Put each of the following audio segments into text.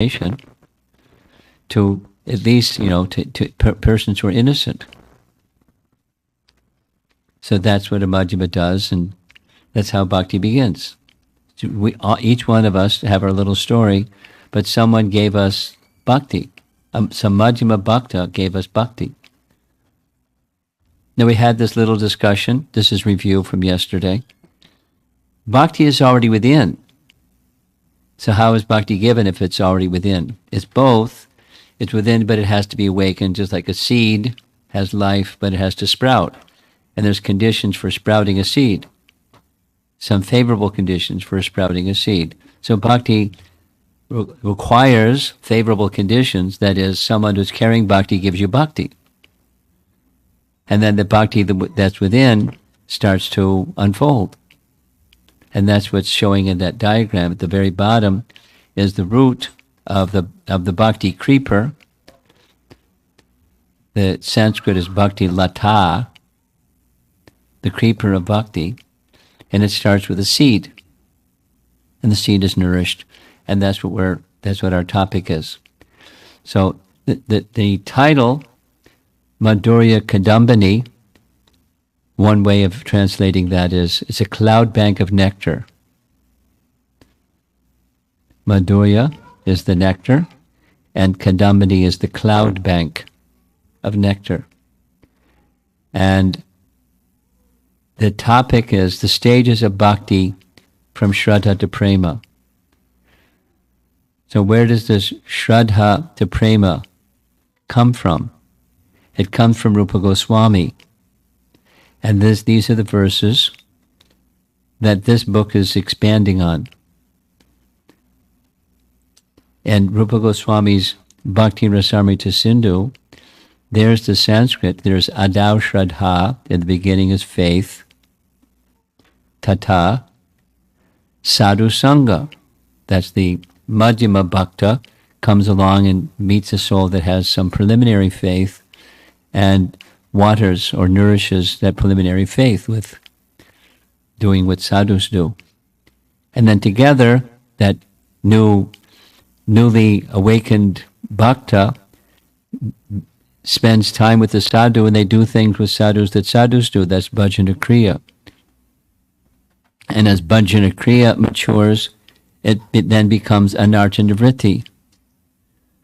to at least, to persons who are innocent. So that's what a Madhyama does, and that's how bhakti begins. So each one of us have our little story, but someone gave us bhakti. Some Madhyama Bhakta gave us bhakti. Now we had this little discussion. This is review from yesterday. Bhakti is already within. So how is bhakti given if it's already within? It's both. It's within, but it has to be awakened, just like a seed has life, but it has to sprout. And there's conditions for sprouting a seed. Some favorable conditions for sprouting a seed. So bhakti requires favorable conditions. That is, someone who's carrying bhakti gives you bhakti. And then the bhakti that's within starts to unfold. And that's what's showing in that diagram. At the very bottom is the root of the bhakti creeper. The Sanskrit is bhakti lata, the creeper of bhakti. And it starts with a seed. And the seed is nourished. And that's what our topic is. So the title, Madhurya Kadambini, one way of translating that is, it's a cloud bank of nectar. Madhurya is the nectar, and Kadambini is the cloud bank of nectar. And the topic is the stages of bhakti from Shraddha to Prema. So where does this Shraddha to Prema come from? It comes from Rupa Goswami. And these are the verses that this book is expanding on. And Rupa Goswami's Bhakti Rasamrita Sindhu, there's the Sanskrit, there's Adau Shraddha, in the beginning is faith, Tata, sadhu sanga, that's the Madhyama Bhakta, comes along and meets a soul that has some preliminary faith and waters or nourishes that preliminary faith with doing what sadhus do. And then together, that newly awakened bhakta spends time with the sadhu, and they do things with sadhus that sadhus do. That's bhajana kriya. And as bhajana kriya matures, it then becomes anartha nivritti.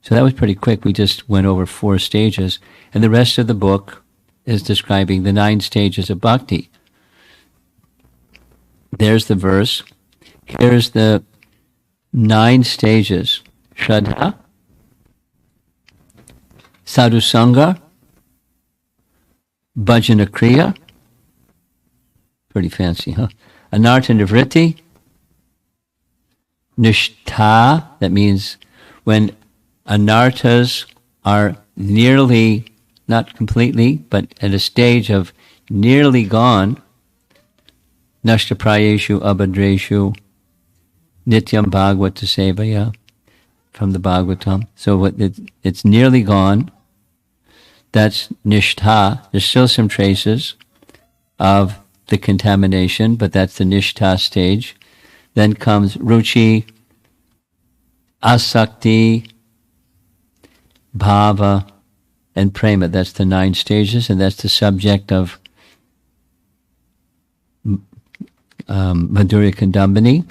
So that was pretty quick. We just went over 4 stages. And the rest of the book is describing the 9 stages of bhakti. There's the verse. Here's the 9 stages. Shraddha, sadhu sanga, bhajana kriya. Pretty fancy, huh? Anartha nivritti. Nishtha, that means when anarthas are nearly, not completely, but at a stage of nearly gone. Nashtaprayeshu abhadreshu nityam bhagavata sevaya, from the Bhagavatam. So it's nearly gone. That's nishtha. There's still some traces of the contamination, but that's the nishtha stage. Then comes ruchi, asakti, bhava, and prema. That's the 9 stages, and that's the subject of Madhurya Kadambini.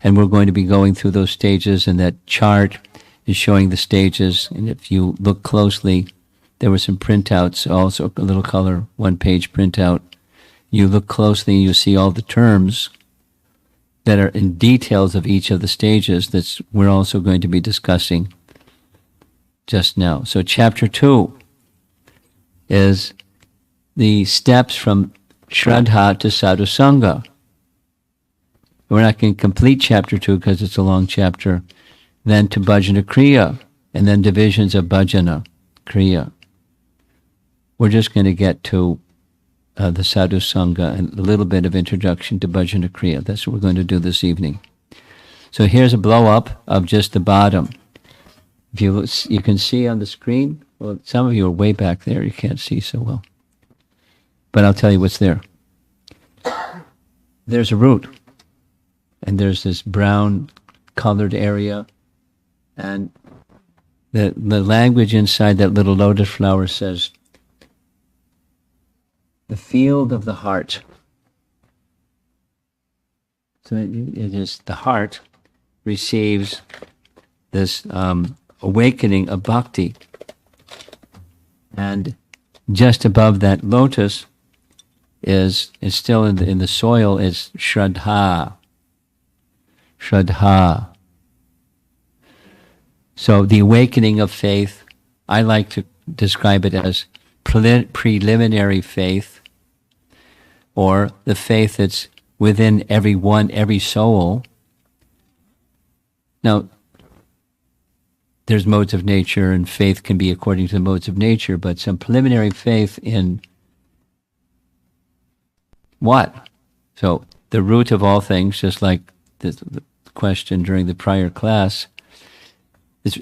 And we're going to be going through those stages, and that chart is showing the stages. And if you look closely, there were some printouts, also a little color, 1-page printout. You look closely, you see all the terms that are in details of each of the stages that we're also going to be discussing just now. So chapter 2 is the steps from Shraddha to sadhu sanga. We're not going to complete chapter 2 because it's a long chapter. Then to bhajana kriya, and then divisions of bhajana kriya. We're just going to get to the sadhu sanga and a little bit of introduction to bhajana kriya. That's what we're going to do this evening. So here's a blow-up of just the bottom. If you can see on the screen, well, some of you are way back there, you can't see so well. But I'll tell you what's there. There's a root, and there's this brown colored area And the language inside that little lotus flower says, the field of the heart. So it is the heart receives this awakening of bhakti. And just above that lotus is still in the soil is shraddha. Shraddha. So the awakening of faith, I like to describe it as preliminary faith, or the faith that's within every soul. Now, there's modes of nature, and faith can be according to the modes of nature, but some preliminary faith in what? So the root of all things, just like the question during the prior class, is,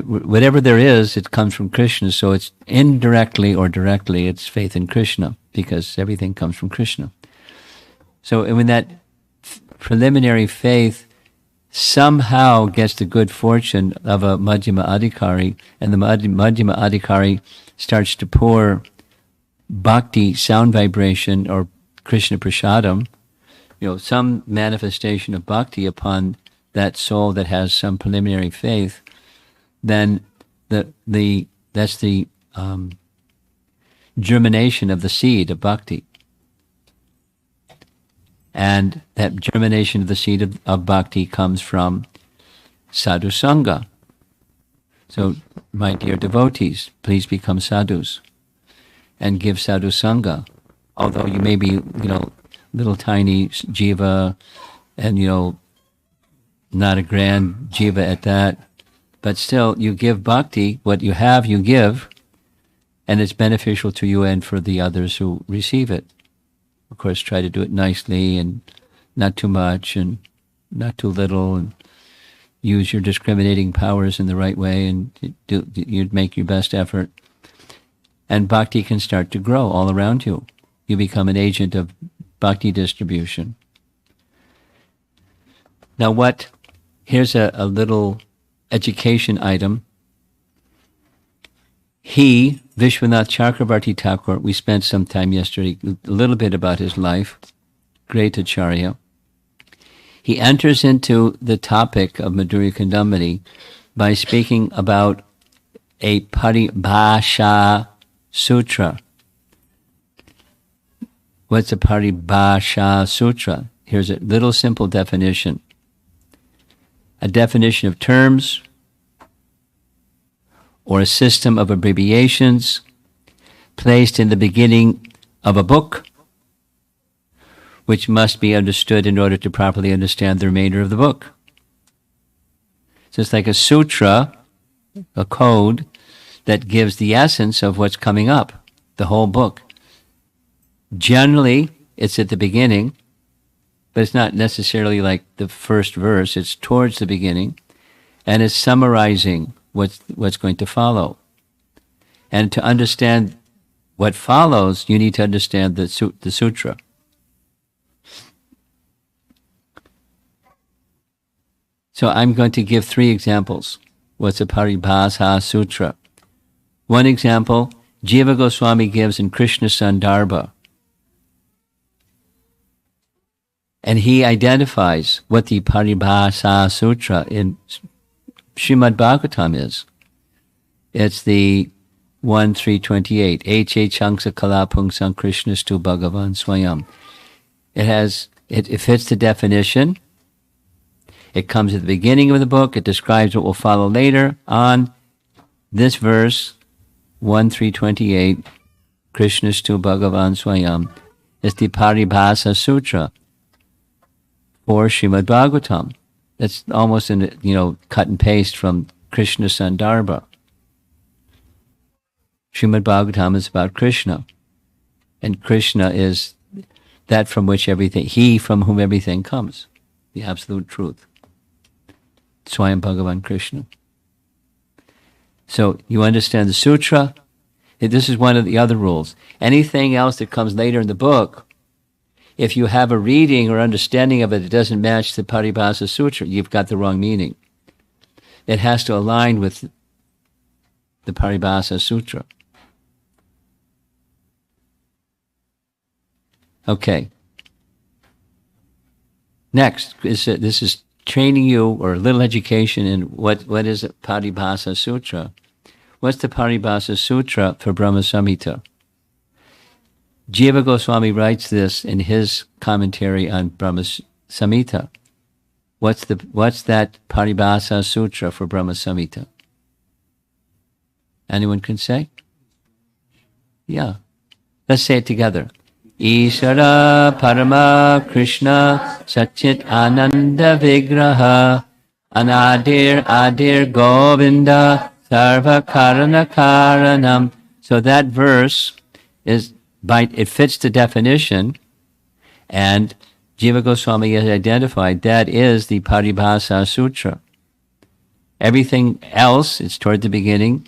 whatever there is, it comes from Krishna, so it's indirectly or directly, it's faith in Krishna, because everything comes from Krishna. So when that preliminary faith somehow gets the good fortune of a Madhyama Adhikari, and the Madhyama Adhikari starts to pour bhakti sound vibration or Krishna prasadam, some manifestation of bhakti upon that soul that has some preliminary faith, then that's the germination of the seed of bhakti. And that germination of the seed of bhakti comes from sadhu sanga. So, my dear devotees, please become sadhus and give sadhu sanga. Although you may be, little tiny jiva and, not a grand jiva at that, but still you give bhakti, what you have you give, and it's beneficial to you and for the others who receive it. Of course, try to do it nicely and not too much and not too little, and use your discriminating powers in the right way, and you'd make your best effort. And bhakti can start to grow all around you. You become an agent of bhakti distribution. Now here's a little education item. Vishwanath Chakravarti Thakur, we spent some time yesterday, a little bit about his life, great acharya. He enters into the topic of Madhurya Kadambini by speaking about a Paribhasa Sutra. What's a Paribhasa Sutra? Here's a little simple definition. A definition of terms or a system of abbreviations placed in the beginning of a book, which must be understood in order to properly understand the remainder of the book. So it's like a sutra, a code that gives the essence of what's coming up, the whole book. Generally, it's at the beginning, but it's not necessarily like the first verse. It's towards the beginning, and it's summarizing what's going to follow. And to understand what follows, you need to understand the sutra. So I'm going to give 3 examples. What's a Paribhasa Sutra? One example, Jiva Goswami gives in Krishna Sandarbha. And he identifies what the Paribhasa Sutra in Srimad Bhagavatam is. It's the 1.3.28. Eche Changsa Kalapung Sang Krishnastu Bhagavan Swayam. It fits the definition. It comes at the beginning of the book. It describes what will follow later on. This verse, 1.3.28, Krishnastu Bhagavan Swayam, is the Paribhasa Sutra for Srimad Bhagavatam. That's almost cut and paste from Krishna Sandarbha. Srimad Bhagavatam is about Krishna, and Krishna is that from whom everything comes, the absolute truth. Swayam Bhagavan Krishna. So you understand the sutra. This is one of the other rules. Anything else that comes later in the book, if you have a reading or understanding of it that doesn't match the Paribhasa Sutra, you've got the wrong meaning. it has to align with the Paribhasa Sutra. Okay. Next, this is training you, or a little education in what is a Paribhasa Sutra. What's the Paribhasa Sutra for Brahma Samhita? Jiva Goswami writes this in his commentary on Brahma Samhita. What's that Paribhasa Sutra for Brahma Samhita? Anyone can say? Yeah. Let's say it together. Ishara Parama Krishna Satchit Ananda Vigraha Anadir Adir Govinda Sarva Karana Karanam. So that verse it fits the definition, and Jiva Goswami has identified that is the Paribhasa Sutra. Everything else, it's toward the beginning,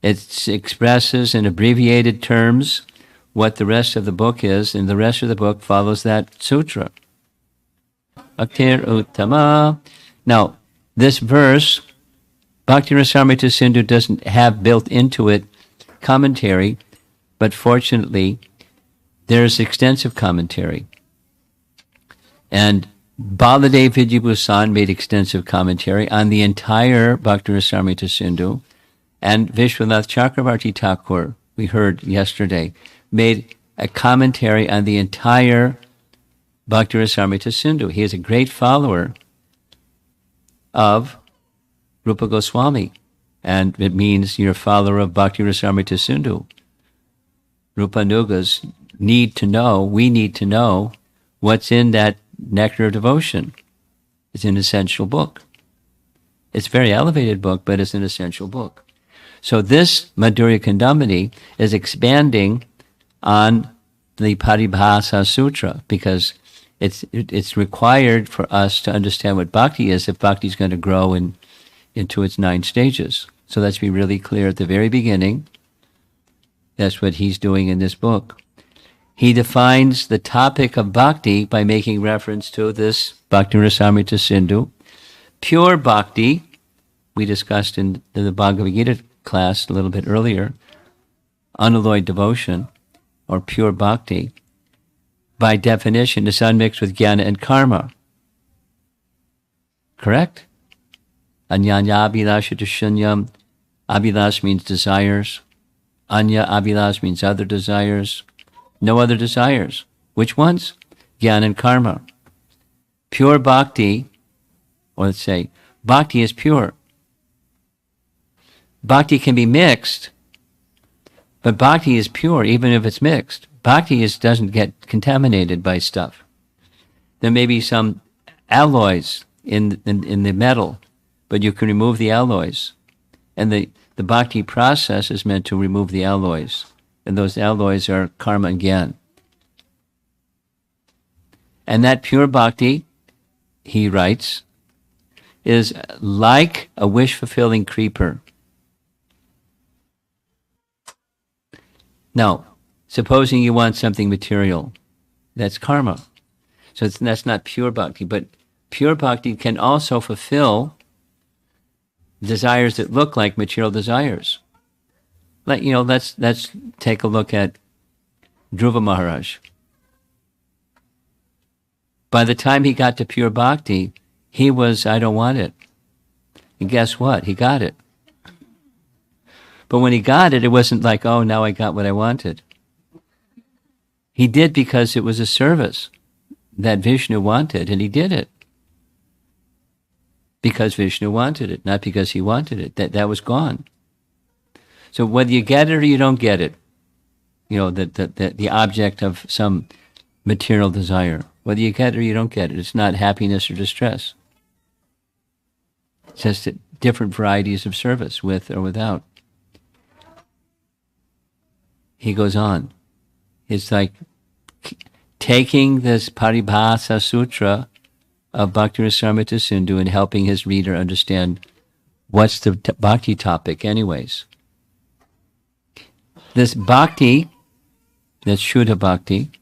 it expresses in abbreviated terms what the rest of the book is, and the rest of the book follows that sutra. Bhaktir Uttama. Now, this verse, Bhakti Rasamrita Sindhu doesn't have built into it commentary, but fortunately, there's extensive commentary. And Baladev Vijayabhusan made extensive commentary on the entire Bhakti Rasamrita Sindhu, and Vishwanath Chakravarti Thakur, we heard yesterday, made a commentary on the entire Bhakti Rasamrita Sindhu. He is a great follower of Rupa Goswami, and it means you're a follower of Bhakti Rasamrita Sindhu. Rupanugas need to know, we need to know what's in that nectar of devotion. It's an essential book. It's a very elevated book, but it's an essential book. So this Madhurya Kadambini is expanding on the Paribhasa Sutra, because it's required for us to understand what bhakti is if bhakti is going to grow into its 9 stages. So let's be really clear at the very beginning. That's what he's doing in this book. He defines the topic of bhakti by making reference to this Bhakti Rasamrita Sindhu. Pure bhakti, we discussed in the Bhagavad Gita class a little bit earlier, unalloyed devotion, or pure bhakti, by definition is unmixed with jnana and karma. Correct? Anyanya abhilasha shunyam. Abhilash means desires. Anya abhilash means other desires. No other desires. Which ones? Jnana and karma. Pure bhakti, or let's say, bhakti is pure. Bhakti can be mixed, but bhakti is pure even if it's mixed. Bhakti doesn't get contaminated by stuff. There may be some alloys in the metal, but you can remove the alloys. And the bhakti process is meant to remove the alloys. And those alloys are karma and jnana. And that pure bhakti, he writes, is like a wish-fulfilling creeper. Now, supposing you want something material, that's karma. So that's not pure bhakti, but pure bhakti can also fulfill desires that look like material desires. Let's take a look at Dhruva Maharaj. By the time he got to pure bhakti, he was, I don't want it. And guess what? He got it. But when he got it, it wasn't like, oh, now I got what I wanted. He did because it was a service that Vishnu wanted, and he did it. Because Vishnu wanted it, not because he wanted it. That was gone. So whether you get it or you don't get it, the object of some material desire, whether you get it or you don't get it, it's not happiness or distress. It's just different varieties of service, with or without. He goes on. It's like taking this Paribhasa Sutra of Bhakti Rasamrita Sindhu and helping his reader understand what's the bhakti topic anyways. This bhakti, this Shuddha bhakti,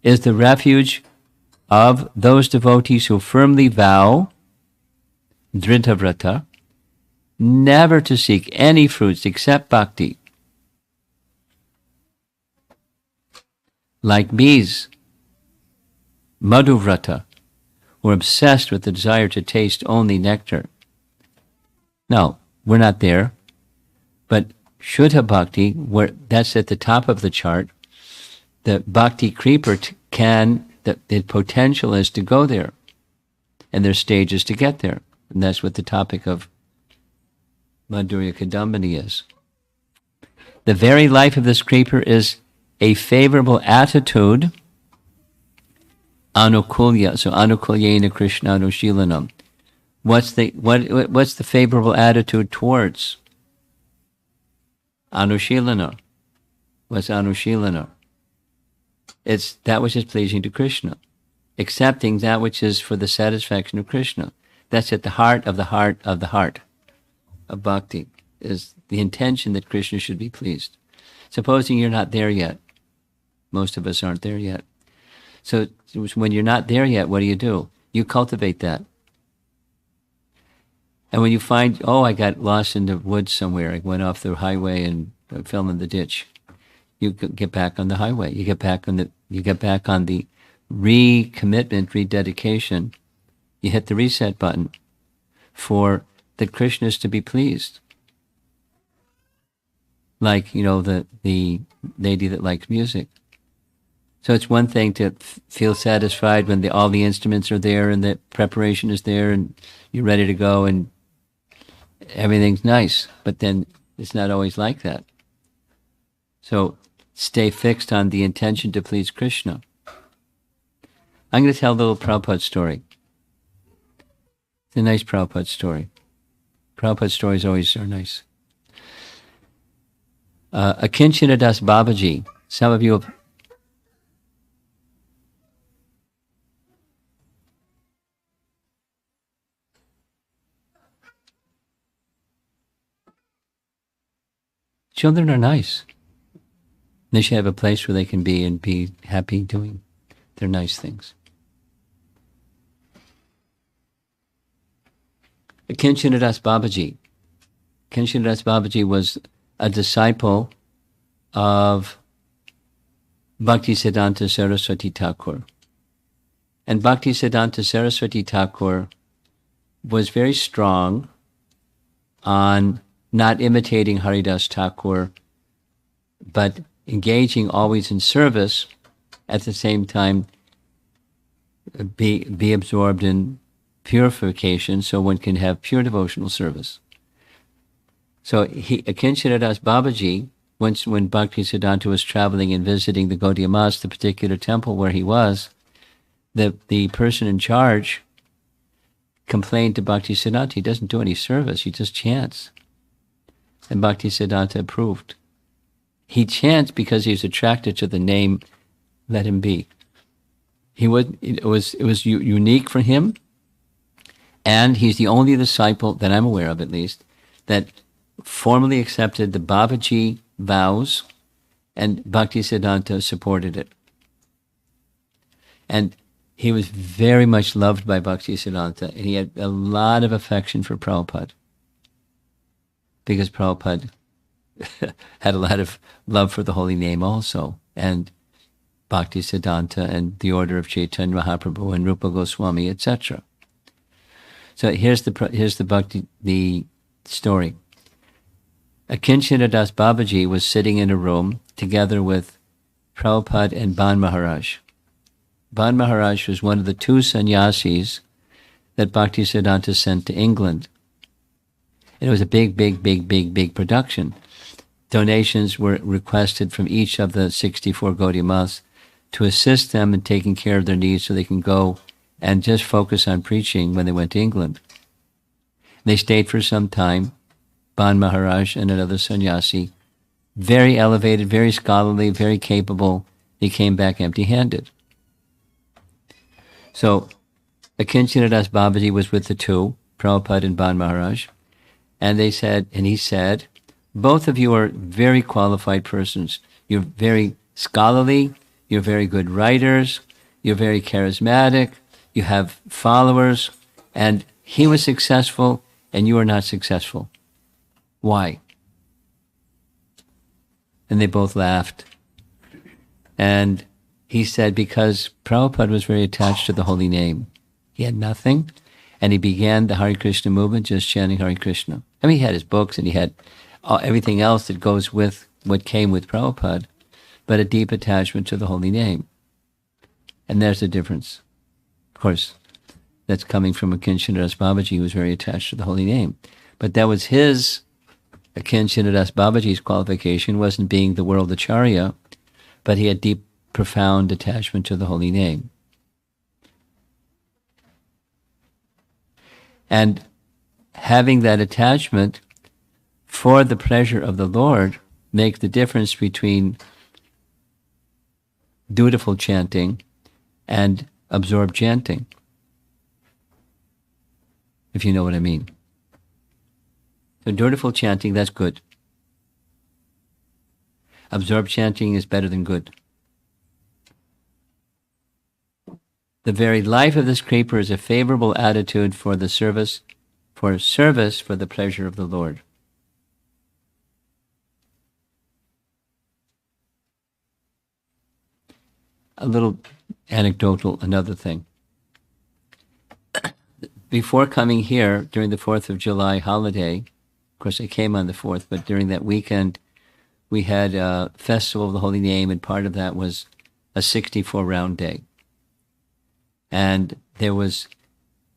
is the refuge of those devotees who firmly vow, Dhritavrata, never to seek any fruits except bhakti. Like bees, Madhuvrata, were obsessed with the desire to taste only nectar. Now, we're not there, but Shuddha Bhakti, where that's at the top of the chart, the Bhakti creeper the potential is to go there, and there's stages to get there, and that's what the topic of Madhurya Kadambini is. The very life of this creeper is a favorable attitude, anukulya, so anukulyena Krishna anushilanam. What's the favorable attitude towards anushilana? What's anushilana? It's that which is pleasing to Krishna, accepting that which is for the satisfaction of Krishna. That's at the heart of the heart of the heart of bhakti, is the intention that Krishna should be pleased. Supposing you're not there yet, most of us aren't there yet. So when you're not there yet, what do? You cultivate that. And when you find, I got lost in the woods somewhere, I went off the highway and fell in the ditch, you get back on the highway. You get back on the recommitment, rededication. You hit the reset button for the Krishnas to be pleased. Like, the lady that likes music. So it's one thing to feel satisfied when all the instruments are there and the preparation is there and you're ready to go and everything's nice, but then it's not always like that. So stay fixed on the intention to please Krishna. I'm going to tell a little Prabhupada story. It's a nice Prabhupada story. Prabhupada stories always are nice. Akinchana Das Babaji. Some of you have... Children are nice. They should have a place where they can be and be happy doing their nice things. Akinchana Das Babaji. Akinchana Das Babaji was a disciple of Bhaktisiddhanta Saraswati Thakur. And Bhaktisiddhanta Saraswati Thakur was very strong on not imitating Haridas Thakur, but engaging always in service, at the same time be absorbed in purification so one can have pure devotional service. So Akinchana Das Babaji, once when Bhaktisiddhanta was traveling and visiting the Gaudiya Mas, the particular temple where he was, the person in charge complained to Bhaktisiddhanta, he doesn't do any service, he just chants. And Bhaktisiddhanta approved. He chants because he's attracted to the name, let him be. It was unique for him, and he's the only disciple that I'm aware of, at least, that formally accepted the Babaji vows, and Bhaktisiddhanta supported it. And he was very much loved by Bhaktisiddhanta, and he had a lot of affection for Prabhupada, because Prabhupada had a lot of love for the holy name also, and Bhaktisiddhanta and the order of Chaitanya Mahaprabhu and Rupa Goswami, etc. So here's the story. Akinchana Das Babaji was sitting in a room together with Prabhupada and Ban Maharaj. Ban Maharaj was one of the two sannyasis that Bhaktisiddhanta sent to England. And it was a big production. Donations were requested from each of the 64 Gaudiya Mas to assist them in taking care of their needs so they can go and just focus on preaching when they went to England. They stayed for some time, Ban Maharaj and another sannyasi, very elevated, very scholarly, very capable. They came back empty-handed. So Akinchana Das Babaji was with the two, Prabhupada and Ban Maharaj, and he said, both of you are very qualified persons. You're very scholarly, you're very good writers, you're very charismatic, you have followers, and he was successful and you are not successful. Why? And they both laughed. And he said, because Prabhupada was very attached to the holy name. He had nothing, and he began the Hare Krishna movement just chanting Hare Krishna. I mean, he had his books, and he had everything else that goes with what came with Prabhupada, but a deep attachment to the holy name. And there's the difference. Of course, that's coming from Akincanadas Babaji, who was very attached to the holy name. But that was his, Akincanadas Babaji's qualification, wasn't being the world acharya, but he had deep, profound attachment to the holy name. And having that attachment for the pleasure of the Lord makes the difference between dutiful chanting and absorbed chanting, if you know what I mean. So dutiful chanting, that's good. Absorbed chanting is better than good. The very life of this creeper is a favorable attitude for the service for the pleasure of the Lord. A little anecdotal, another thing. Before coming here, during the 4th of July holiday, of course I came on the 4th, but during that weekend, we had a Festival of the Holy Name, and part of that was a 64-round day. And there was,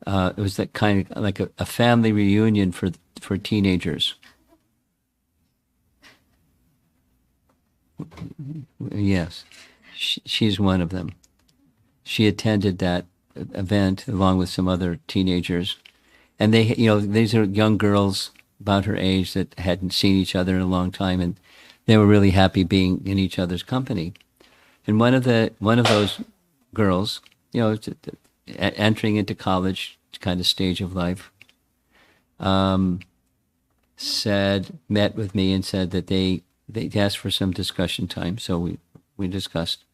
it was that kind of like a family reunion for teenagers. Yes, she's one of them. She attended that event along with some other teenagers. And they, these are young girls about her age that hadn't seen each other in a long time, and they were really happy being in each other's company. And one of those girls, entering into college kind of stage of life, met with me and said that they asked for some discussion time, so we discussed.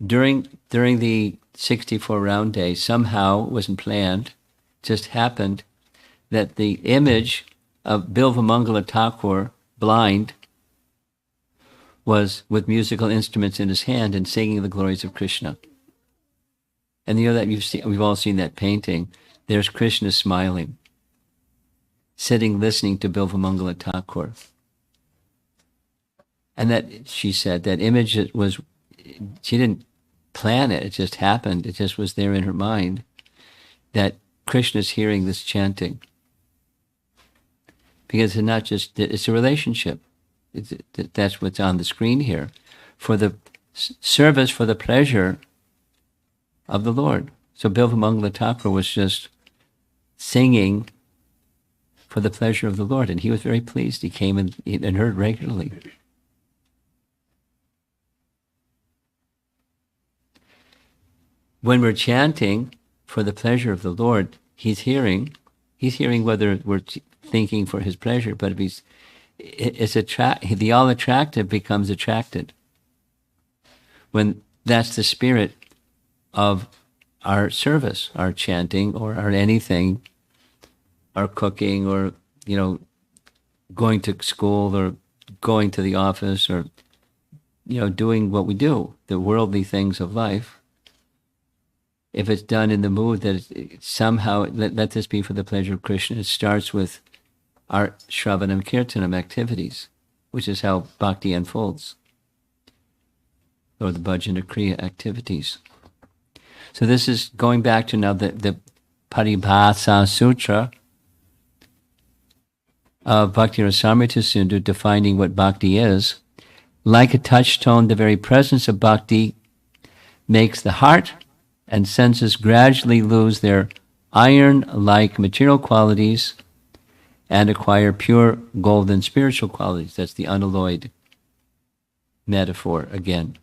During the 64-round day, somehow, it wasn't planned, just happened that the image of Bilvamangala Thakur, blind, was with musical instruments in his hand and singing the glories of Krishna. And that we've all seen that painting. There's Krishna smiling, sitting listening to Bilvamangala Thakur. And that, she said, that image she didn't plan it, it just happened. It just was there in her mind that Krishna's hearing this chanting. Because it's a relationship. That's what's on the screen here. For the service, for the pleasure of the Lord. So Bilvamangala Thakur was just singing for the pleasure of the Lord, and he was very pleased. He came and heard regularly. When we're chanting for the pleasure of the Lord, he's hearing whether we're thinking for his pleasure, but if the all attractive becomes attracted. When that's the spirit of our service, our chanting, or our anything, our cooking, or going to school, or going to the office, or doing what we do, the worldly things of life. If it's done in the mood that it's somehow, let this be for the pleasure of Krishna, it starts with our Shravanam Kirtanam activities, which is how bhakti unfolds, or the Bhajana Kriya activities. So this is going back to now the Paribhasa Sutra of Bhakti Rasamrita Sindhu, defining what bhakti is. Like a touchstone, the very presence of bhakti makes the heart and senses gradually lose their iron-like material qualities and acquire pure golden spiritual qualities. That's the unalloyed metaphor again.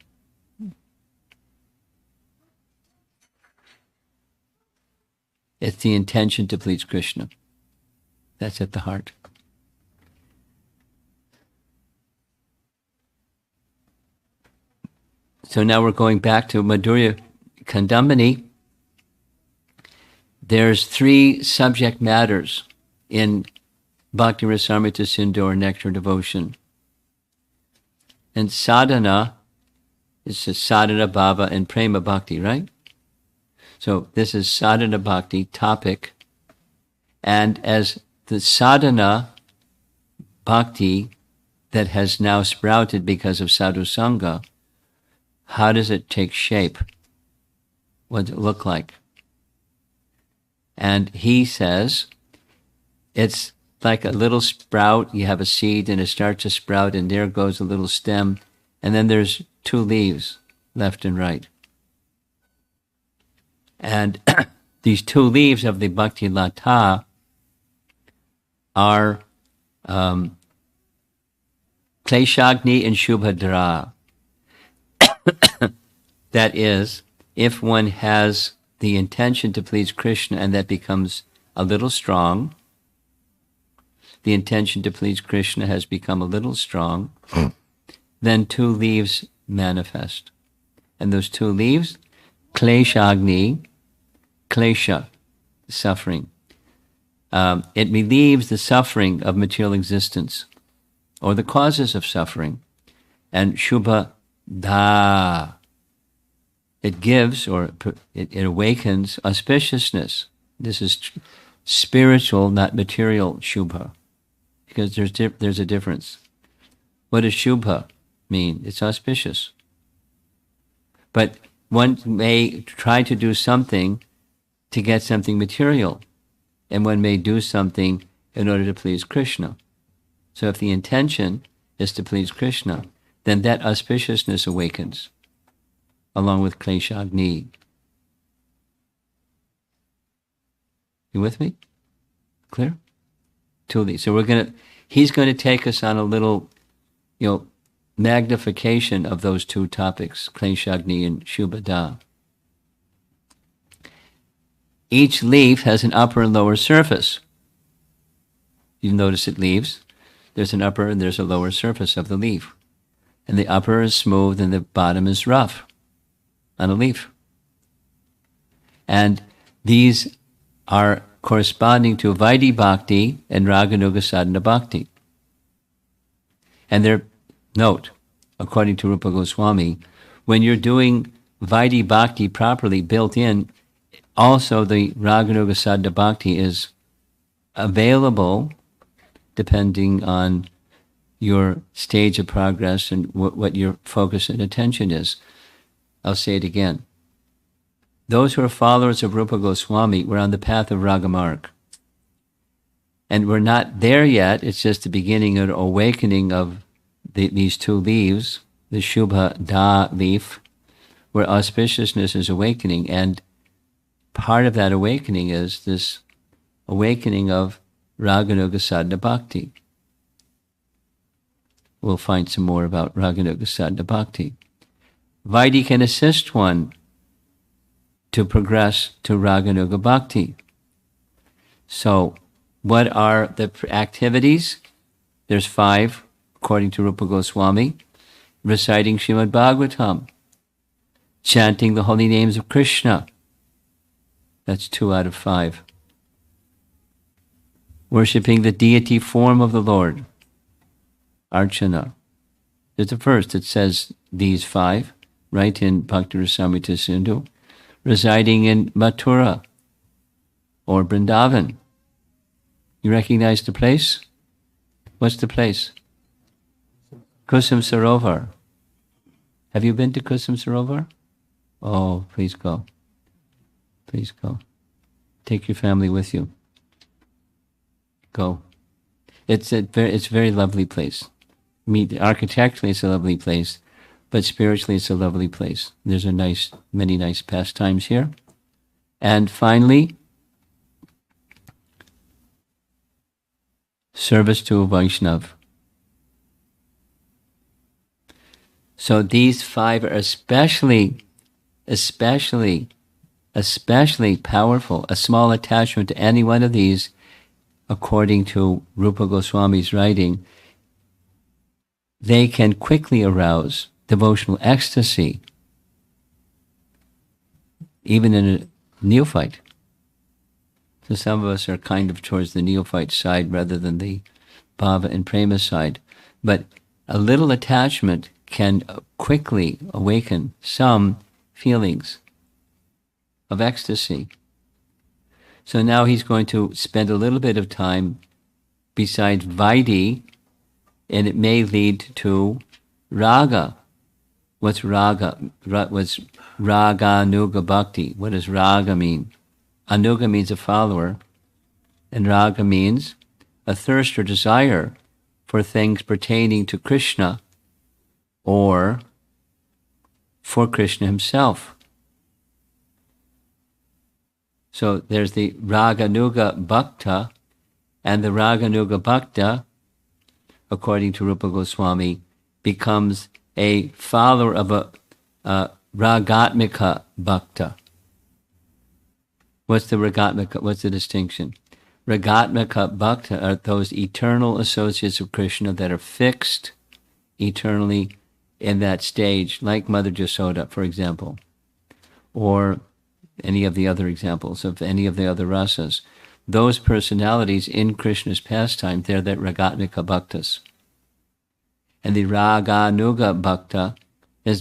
It's the intention to please Krishna. That's at the heart. So now we're going back to Madhurya Kadambini. There's 3 subject matters in Bhakti Rasamrita Sindhu, or nectar devotion. And sadhana is sadhana bhava and prema bhakti, right? So this is sadhana bhakti topic. And as the sadhana bhakti that has now sprouted because of sadhu sanga, how does it take shape? What does it look like? And he says, it's like a little sprout. You have a seed and it starts to sprout, and there goes a little stem, and then there's two leaves, left and right. And these two leaves of the bhakti lata are kleshagni and shubhadra. That is, if one has the intention to please Krishna and that becomes a little strong, the intention to please Krishna has become a little strong, then two leaves manifest. And those two leaves, kleshagni, klesha, suffering. It relieves the suffering of material existence, or the causes of suffering. And shubha da, it gives, or it awakens auspiciousness. This is spiritual, not material shubha, because there's a difference. What does shubha mean? It's auspicious. But one may try to do something to get something material, and one may do something in order to please Krishna. So if the intention is to please Krishna, then that auspiciousness awakens, along with kleshagni. You with me? Clear? Two of these. So he's going to take us on a little, magnification of those two topics, kleshagni and shubhada. Each leaf has an upper and lower surface. You notice it leaves. There's an upper and there's a lower surface of the leaf. And the upper is smooth and the bottom is rough on a leaf. And these are corresponding to Vaidhi Bhakti and Raganuga Sadhana Bhakti. And note, according to Rupa Goswami, when you're doing Vaidhi Bhakti properly built in, also the Raganuga Sadhana Bhakti is available depending on your stage of progress and what your focus and attention is. I'll say it again. Those who are followers of Rupa Goswami were on the path of Ragamarg. And we're not there yet. It's just the beginning of awakening of these two leaves, the Shubha Da leaf, where auspiciousness is awakening. And part of that awakening is this awakening of Raganuga Sadhana Bhakti. We'll find some more about Raganuga Sadhana Bhakti. Vaidhi can assist one to progress to Raganuga Bhakti. So, what are the activities? There's 5, according to Rupa Goswami. Reciting Srimad Bhagavatam. Chanting the holy names of Krishna. That's 2 out of 5. Worshipping the deity form of the Lord. Archana. There's the first. It says these 5, right in Bhakti Rasamrita Sindhu. Residing in Mathura or Vrindavan. You recognize the place? What's the place? Kusum Sarovar. Have you been to Kusum Sarovar? Oh, please go. Please go. Take your family with you. Go. It's a very lovely place. Architecturally, it's a lovely place, but spiritually, it's a lovely place. There's many nice pastimes here. And finally, service to a Vaishnav. So these 5 are especially powerful. A small attachment to any one of these, according to Rupa Goswami's writing, they can quickly arouse devotional ecstasy, even in a neophyte. So some of us are kind of towards the neophyte side rather than the bhava and prema side. But a little attachment can quickly awaken some feelings of ecstasy. So now he's going to spend a little bit of time besides vaidhi, and it may lead to raga. What's raga? What's raganuga bhakti? What does raga mean? Anuga means a follower, and raga means a thirst or desire for things pertaining to Krishna or for Krishna himself. So there's the raganuga bhakta, and the raganuga bhakta, according to Rupa Goswami, becomes a follower of a ragatmika bhakta. What's the ragatmika? What's the distinction? Ragatmika bhakta are those eternal associates of Krishna that are fixed eternally in that stage, like Mother Yasoda, for example, or any of the other examples of any of the other rasas. Those personalities in Krishna's pastime, they're the ragatmika bhaktas. And the raganuga bhakta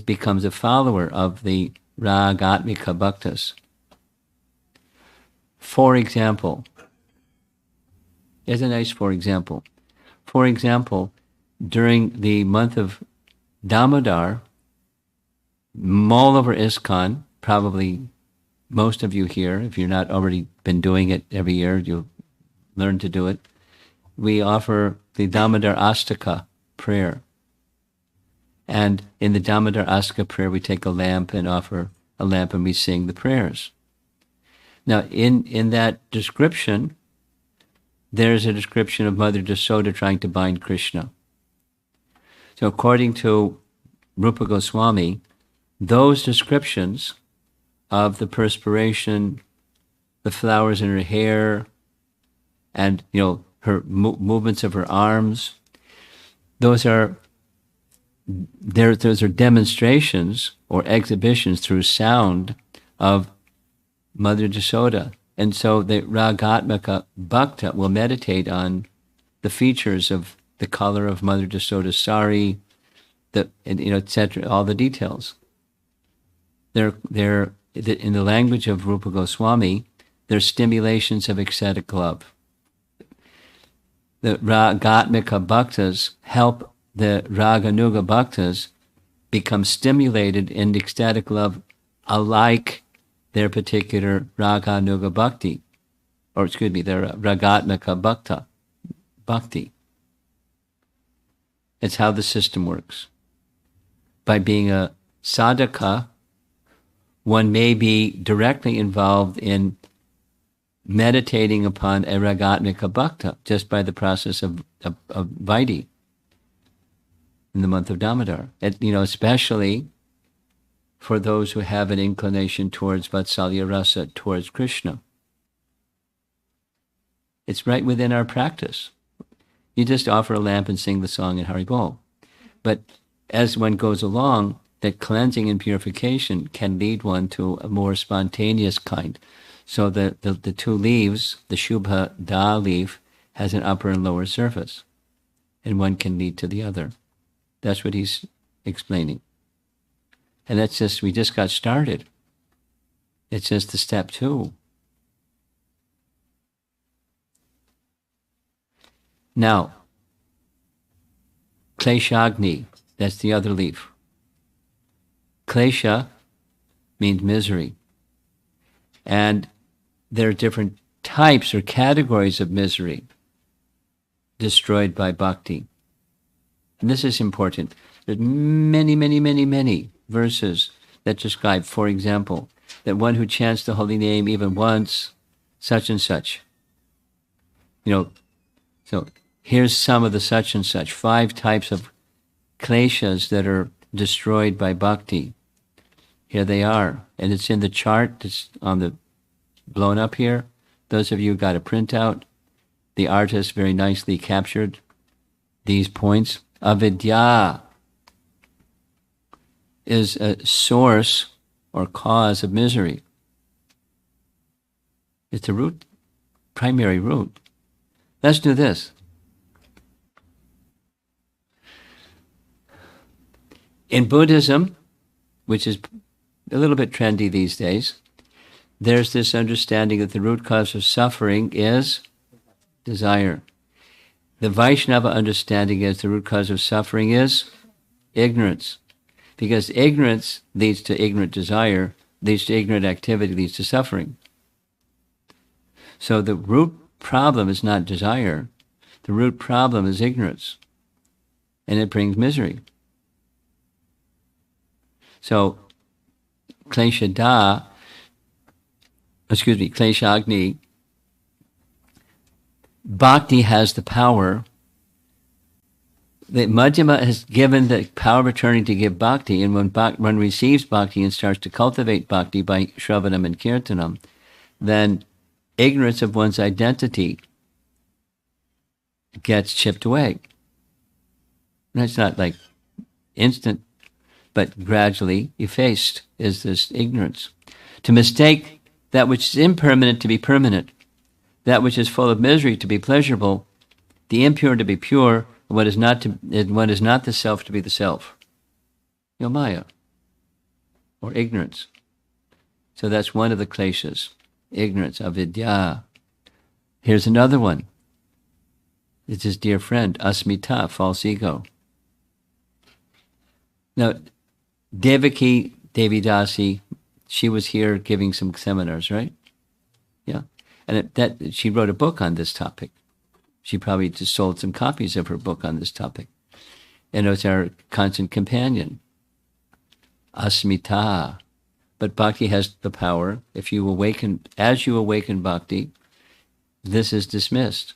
becomes a follower of the ragatmika bhaktas. For example, here's a nice for example. For example, during the month of Damodar, all over ISKCON, probably most of you here, if you're not already been doing it every year, you'll learn to do it. We offer the Damodar Astaka prayer. And in the Damodar Astaka prayer, we take a lamp and offer a lamp and we sing the prayers. Now, in that description, there's a description of Mother Yasoda trying to bind Krishna. So according to Rupa Goswami, those descriptions of the perspiration, the flowers in her hair, and her movements of her arms, those are demonstrations or exhibitions through sound of Mother Yasoda. And so the ragatmika bhakta will meditate on the features of the color of Mother Yasoda's sari, etc., all the details. They're in the language of Rupa Goswami, they're stimulations of ecstatic love. The ragatmika bhaktas help the raganuga bhaktas become stimulated in ecstatic love alike their particular raganuga bhakti, their ragatmika bhakti. It's how the system works. By being a sadhaka, one may be directly involved in meditating upon a ragatmika bhakta just by the process of vaidhi in the month of Damodar. Especially for those who have an inclination towards Vatsalya Rasa, towards Krishna. It's right within our practice. You just offer a lamp and sing the song in Haribol. But as one goes along, that cleansing and purification can lead one to a more spontaneous kind. So the two leaves, the Shubha Da leaf, has an upper and lower surface, and one can lead to the other. That's what he's explaining. And we just got started. It's just the step 2. Now, Kleshagni, that's the other leaf. Klesha means misery. And there are different types or categories of misery destroyed by bhakti. And this is important. There's many, many, many, many verses that describe, for example, that one who chants the holy name even once, such and such. So here's some of the such and such, 5 types of kleshas that are destroyed by bhakti. Here they are. And it's in the chart that's blown up here. Those of you who got a printout, the artist very nicely captured these points. Avidya is a source or cause of misery. It's a root primary root. Let's do this. In Buddhism, which is a little bit trendy these days, there's this understanding that the root cause of suffering is desire. The Vaishnava understanding is the root cause of suffering is ignorance. Because ignorance leads to ignorant desire, leads to ignorant activity, leads to suffering. So the root problem is not desire. The root problem is ignorance. And it brings misery. So Kleshagni, bhakti has the power. The Madhyama has given the power of returning to give bhakti, and when one receives bhakti and starts to cultivate bhakti by shravanam and kirtanam, then ignorance of one's identity gets chipped away. And it's not like instant, but gradually effaced is this ignorance. To mistake that which is impermanent to be permanent, that which is full of misery to be pleasurable, the impure to be pure, and what is not the self to be the self. Maya, or ignorance. So that's one of the kleshas, ignorance, avidya. Here's another one. It's his dear friend, asmita, false ego. Now, Devaki Devidasi, she was here giving some seminars, right? Yeah. And she wrote a book on this topic. She probably just sold some copies of her book on this topic. And it was our constant companion, asmita. But bhakti has the power. If you awaken, as you awaken bhakti, this is dismissed.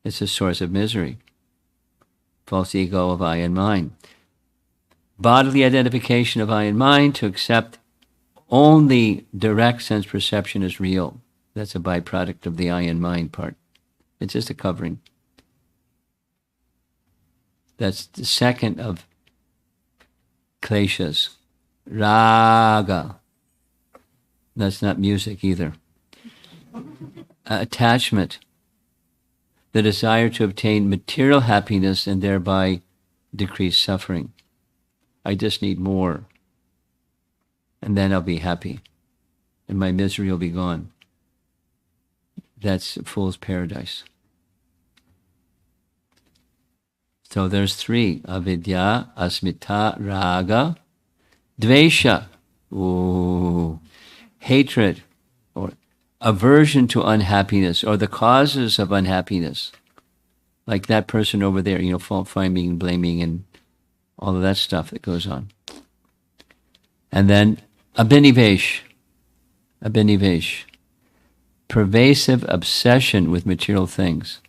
It's a source of misery. False ego of I and mine. Bodily identification of I and mine to accept only direct sense perception is real. That's a byproduct of the I and mine part. It's just a covering. That's the second of kleshas. Raga. That's not music either. Attachment. The desire to obtain material happiness and thereby decrease suffering. I just need more. And then I'll be happy. And my misery will be gone. That's a fool's paradise. So there's three. Avidya, asmita, raga, dvesha. Ooh. Hatred or aversion to unhappiness or the causes of unhappiness. Like that person over there, fault finding and blaming and all of that stuff that goes on. And then abhinivesh. Pervasive obsession with material things.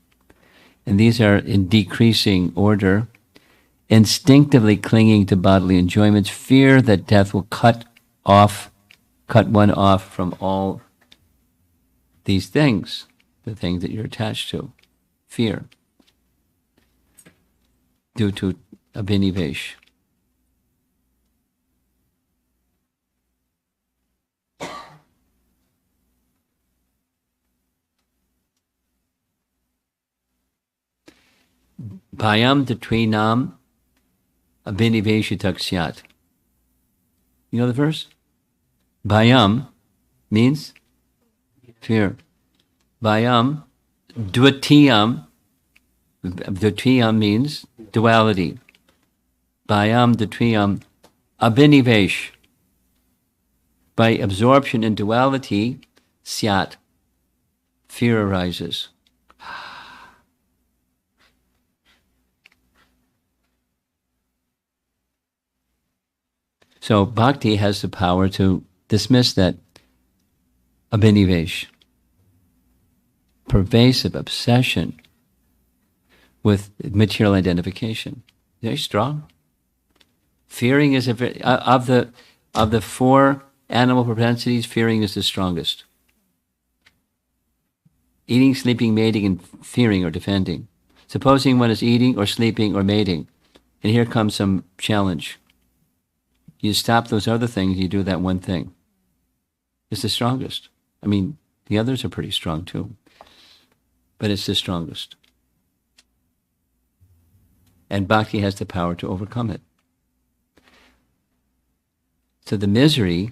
And these are in decreasing order. Instinctively clinging to bodily enjoyments, fear that death will cut one off from all these things, the things that you're attached to. Fear. Due to abhinivesh. Bhayam datrinam abhiniveshitak syat. You know the verse? Bhayam means fear. Bhayam, dvitiyam means duality. Bhayam dvitiyam abhinivesh. By absorption in duality, syat, fear arises. So bhakti has the power to dismiss that abhinivesh, pervasive obsession with material identification. Very strong. Fearing is of the four animal propensities, fearing is the strongest. Eating, sleeping, mating, and fearing or defending. Supposing one is eating or sleeping or mating, and here comes some challenge. You stop those other things, you do that one thing. It's the strongest. I mean, The others are pretty strong too, but it's the strongest. And bhakti has the power to overcome it. So the misery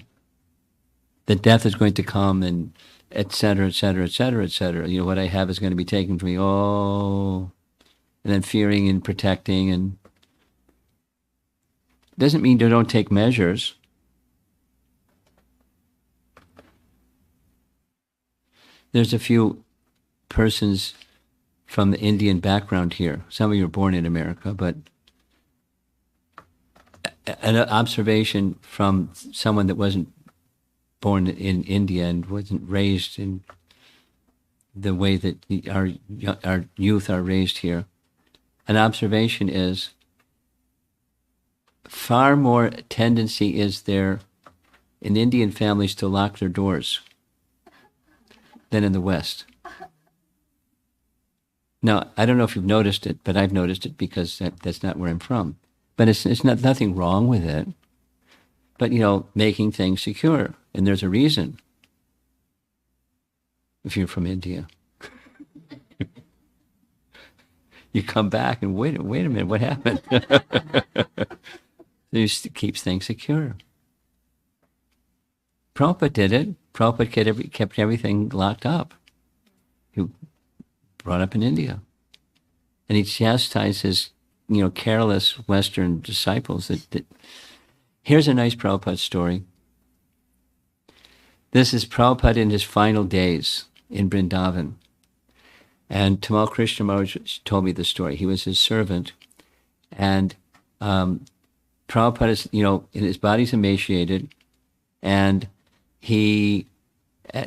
that death is going to come and et cetera, et cetera, et cetera, et cetera. You know, what I have is going to be taken from me. Oh, and then fearing and protecting, and doesn't mean you don't take measures. There's a few persons from the Indian background here. Some of you are born in America, but an observation from someone that wasn't born in India and wasn't raised in the way that our youth are raised here. An observation is far more tendency is there in Indian families to lock their doors than in the West. Now, I don't know if you've noticed it, but I've noticed it because that's not where I'm from. But it's not nothing wrong with it. But, you know, making things secure. And there's a reason. If you're from India. You come back and wait a minute, what happened? It keeps things secure. Prabhupada did it. Prabhupada kept everything locked up. He brought up in India. And he chastised his, you know, careless Western disciples. That here's a nice Prabhupada story. This is Prabhupada in his final days in Vrindavan. And Tamal Krishna Maharaj told me the story. He was his servant. And Prabhupada is, you know, his body's emaciated. And he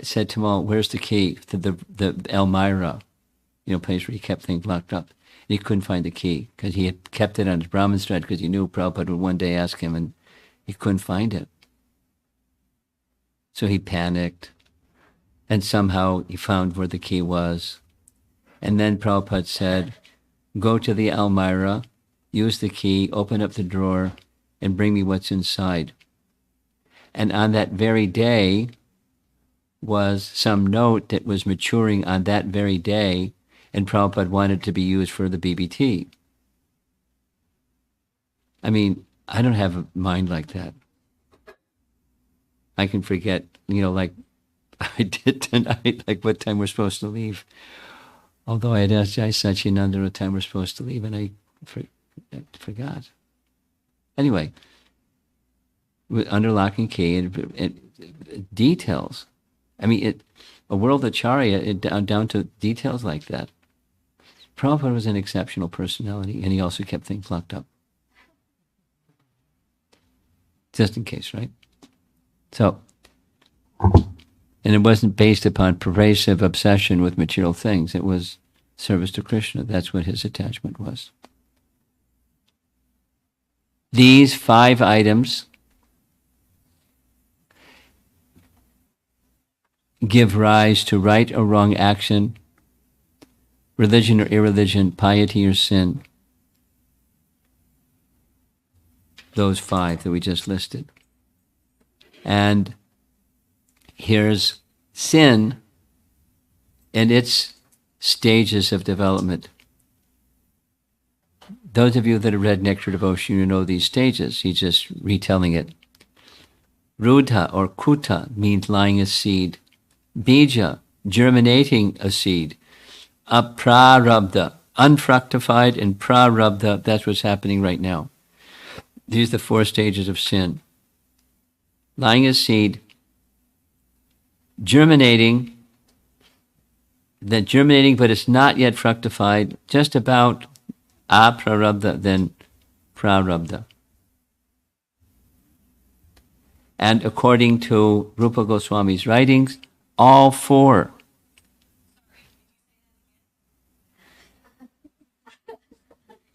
said to Tamal, where's the key to the Elmira, you know, place where he kept things locked up. And he couldn't find the key because he had kept it on his Brahmin thread because he knew Prabhupada would one day ask him, and he couldn't find it. So he panicked, and somehow he found where the key was. And then Prabhupada said, go to the Almirah, use the key, open up the drawer, and bring me what's inside. And on that very day was some note that was maturing on that very day, and Prabhupada wanted to be used for the BBT. I mean, I don't have a mind like that. I can forget, you know, like I did tonight, like what time we're supposed to leave. Although I had asked Jai Sachinanda what time we're supposed to leave, and I forgot. Anyway, with under lock and key and details. I mean, a world acharya, down to details like that. Prabhupada was an exceptional personality, and he also kept things locked up. Just in case, right? So, and it wasn't based upon pervasive obsession with material things. It was service to Krishna. That's what his attachment was. These 5 items give rise to right or wrong action, religion or irreligion, piety or sin. Those 5 that we just listed. And here's sin and its stages of development. Those of you that have read Nectar Devotion, you know these stages. He's just retelling it. Rudha or kuta means lying a seed. Bija, germinating a seed. Aprarabdha, unfructified, and prarabdha, that's what's happening right now. These are the 4 stages of sin. Lying a seed, germinating but it's not yet fructified, just about aprarabdha, then prarabdha. And according to Rupa Goswami's writings, all 4.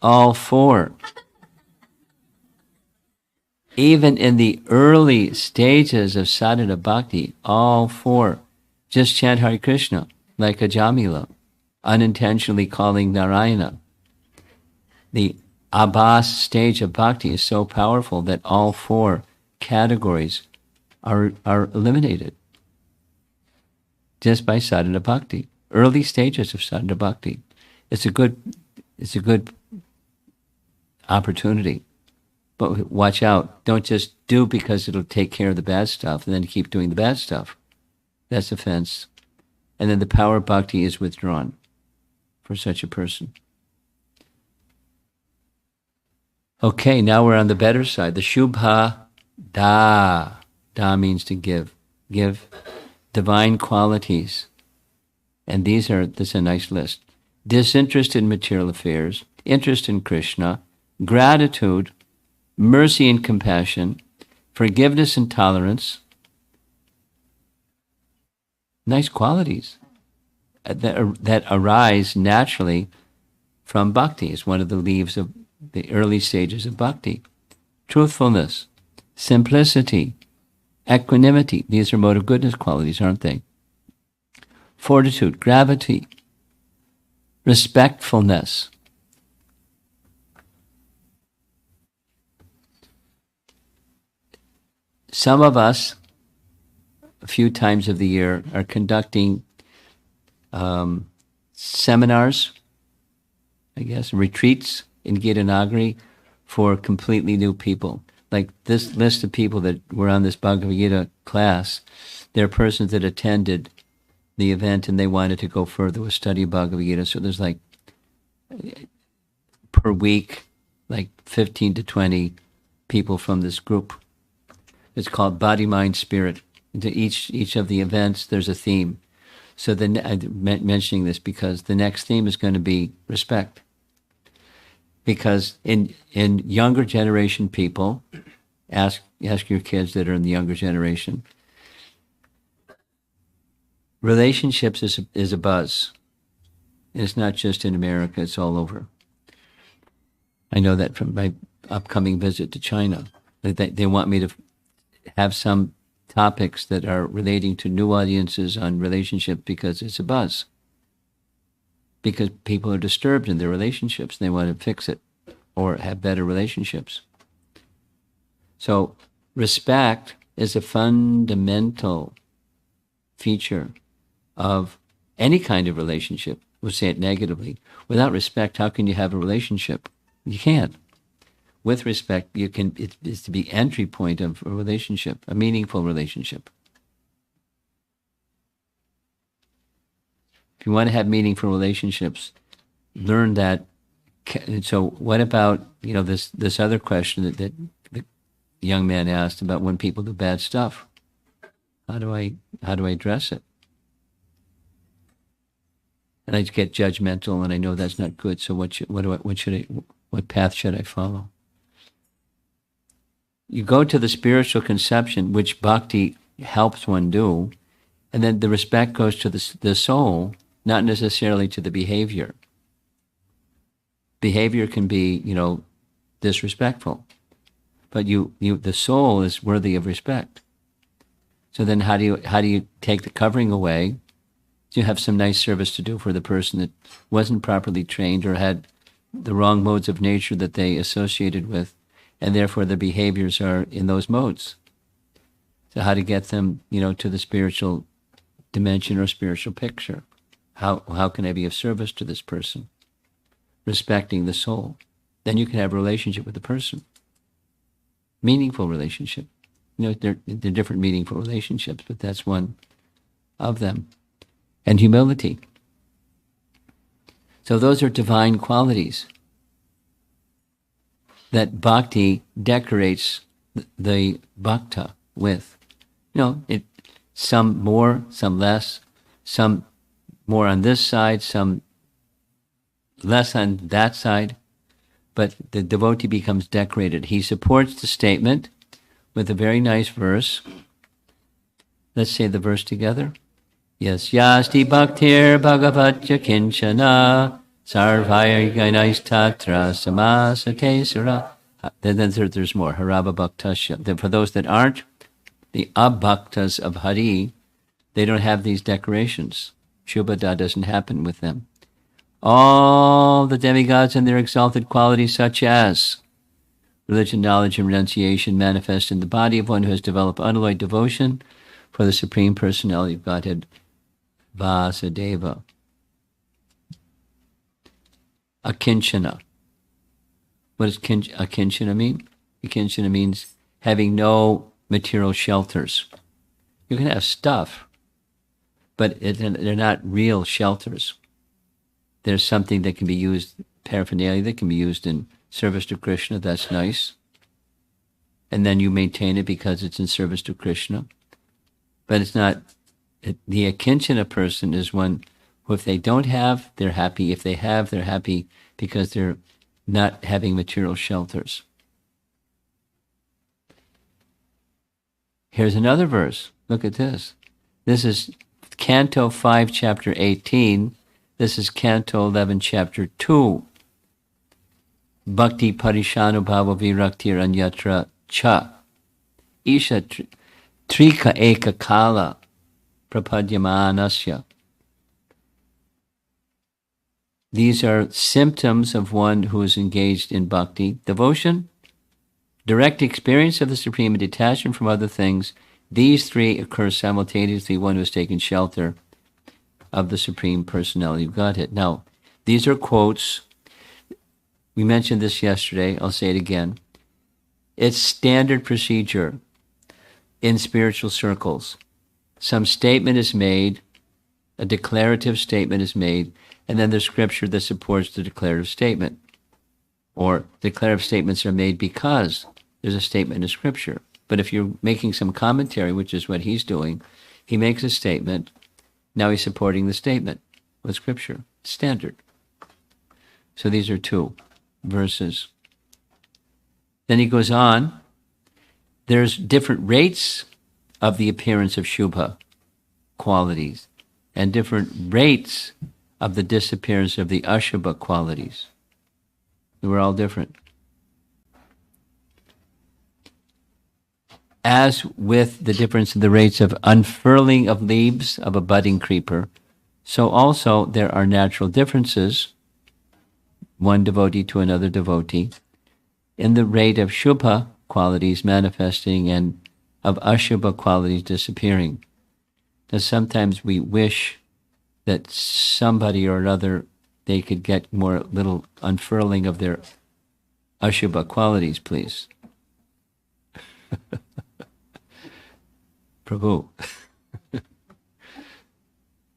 All 4. Even in the early stages of sadhana bhakti, all 4 just chant Hare Krishna like a Jamila, unintentionally calling Narayana. The Abbas stage of bhakti is so powerful that all 4 categories are eliminated. just by sadhana bhakti. Early stages of sadhana bhakti. It's a good opportunity. But watch out. Don't just do because it'll take care of the bad stuff and then keep doing the bad stuff. That's offense. And then the power of bhakti is withdrawn for such a person. Okay, now we're on the better side. The Shubha Da. Da means to give. Give divine qualities. And this is a nice list. Disinterest in material affairs, interest in Krishna, gratitude, mercy and compassion, forgiveness and tolerance. Nice qualities that arise naturally from bhakti. It's one of the leaves of the early stages of bhakti. Truthfulness, simplicity, equanimity. These are mode of goodness qualities, aren't they? Fortitude, gravity, respectfulness. Some of us, a few times of the year, are conducting seminars, I guess, retreats in Gitanagari for completely new people. Like this list of people that were on this Bhagavad Gita class, they're persons that attended the event and they wanted to go further with study of Bhagavad Gita. So there's like, per week, like 15 to 20 people from this group. It's called Body, Mind, Spirit. Into each of the events, there's a theme. So I'm mentioning this because the next theme is going to be respect. Because in younger generation people, ask your kids that are in the younger generation, relationships is a buzz. And it's not just in America, it's all over. I know that from my upcoming visit to China. They want me to have some topics that are relating to new audiences on relationship because it's a buzz. Because people are disturbed in their relationships. They want to fix it or have better relationships. So respect is a fundamental feature of any kind of relationship. We'll say it negatively. Without respect, how can you have a relationship? You can't. With respect, it's to be entry point of a relationship, a meaningful relationship. If you want to have meaningful relationships, learn that. So what about, this other question that the young man asked about when people do bad stuff? How do I address it? And I get judgmental, and I know that's not good. So what path should I follow? You go to the spiritual conception, which bhakti helps one do, and then the respect goes to the soul, not necessarily to the behavior. Behavior can be, disrespectful, but the soul is worthy of respect. So then, how do you take the covering away? You have some nice service to do for the person that wasn't properly trained or had the wrong modes of nature that they associated with, and therefore their behaviors are in those modes. So how to get them, to the spiritual dimension or spiritual picture? How can I be of service to this person? Respecting the soul. Then you can have a relationship with the person. Meaningful relationship. They're different meaningful relationships, but that's one of them. And humility. So those are divine qualities that bhakti decorates the bhakta with. Some more, some less, some more on this side, some less on that side, but the devotee becomes decorated. He supports the statement with a very nice verse. Let's say the verse together. Yes, yasti bhaktir bhagavatya kinchana sarvaya ganais tatra samasate sura. Then there's more. Harava bhaktasya. Then for those that aren't, the abhaktas of Hari, they don't have these decorations. Shubhada doesn't happen with them. All the demigods and their exalted qualities, such as religion, knowledge, and renunciation, manifest in the body of one who has developed unalloyed devotion for the Supreme Personality of Godhead. Vasudeva. Akinchana. What does akinchana mean? Akinchana means having no material shelters. You can have stuff, but they're not real shelters. There's something that can be used, paraphernalia that can be used in service to Krishna. That's nice. And then you maintain it because it's in service to Krishna. But it's not, the akinchana person is one who, if they don't have, they're happy. If they have, they're happy because they're not having material shelters. Here's another verse. Look at this. This is Canto 5, Chapter 18. This is Canto 11, Chapter 2. Bhakti parishanubhava viraktir anyatra cha. Isha trika eka kala prapadyamanasya. These are symptoms of one who is engaged in bhakti. Devotion, direct experience of the Supreme, and detachment from other things. These three occur simultaneously, one who has taken shelter of the Supreme Personality of Godhead. Now, these are quotes. We mentioned this yesterday. I'll say it again. It's standard procedure in spiritual circles. Some statement is made, a declarative statement is made, and then there's scripture that supports the declarative statement. Or declarative statements are made because there's a statement in scripture. But if you're making some commentary, which is what he's doing, he makes a statement. Now he's supporting the statement with scripture. Standard. So these are two verses. Then he goes on. There's different rates of the appearance of Shubha qualities and different rates of the disappearance of the Ashubha qualities. They were all different. As with the difference in the rates of unfurling of leaves of a budding creeper, so also there are natural differences, one devotee to another devotee, in the rate of Shubha qualities manifesting and of Ashubha qualities disappearing. Now sometimes we wish that somebody or other, they could get more little unfurling of their Ashubha qualities, please. Prabhu.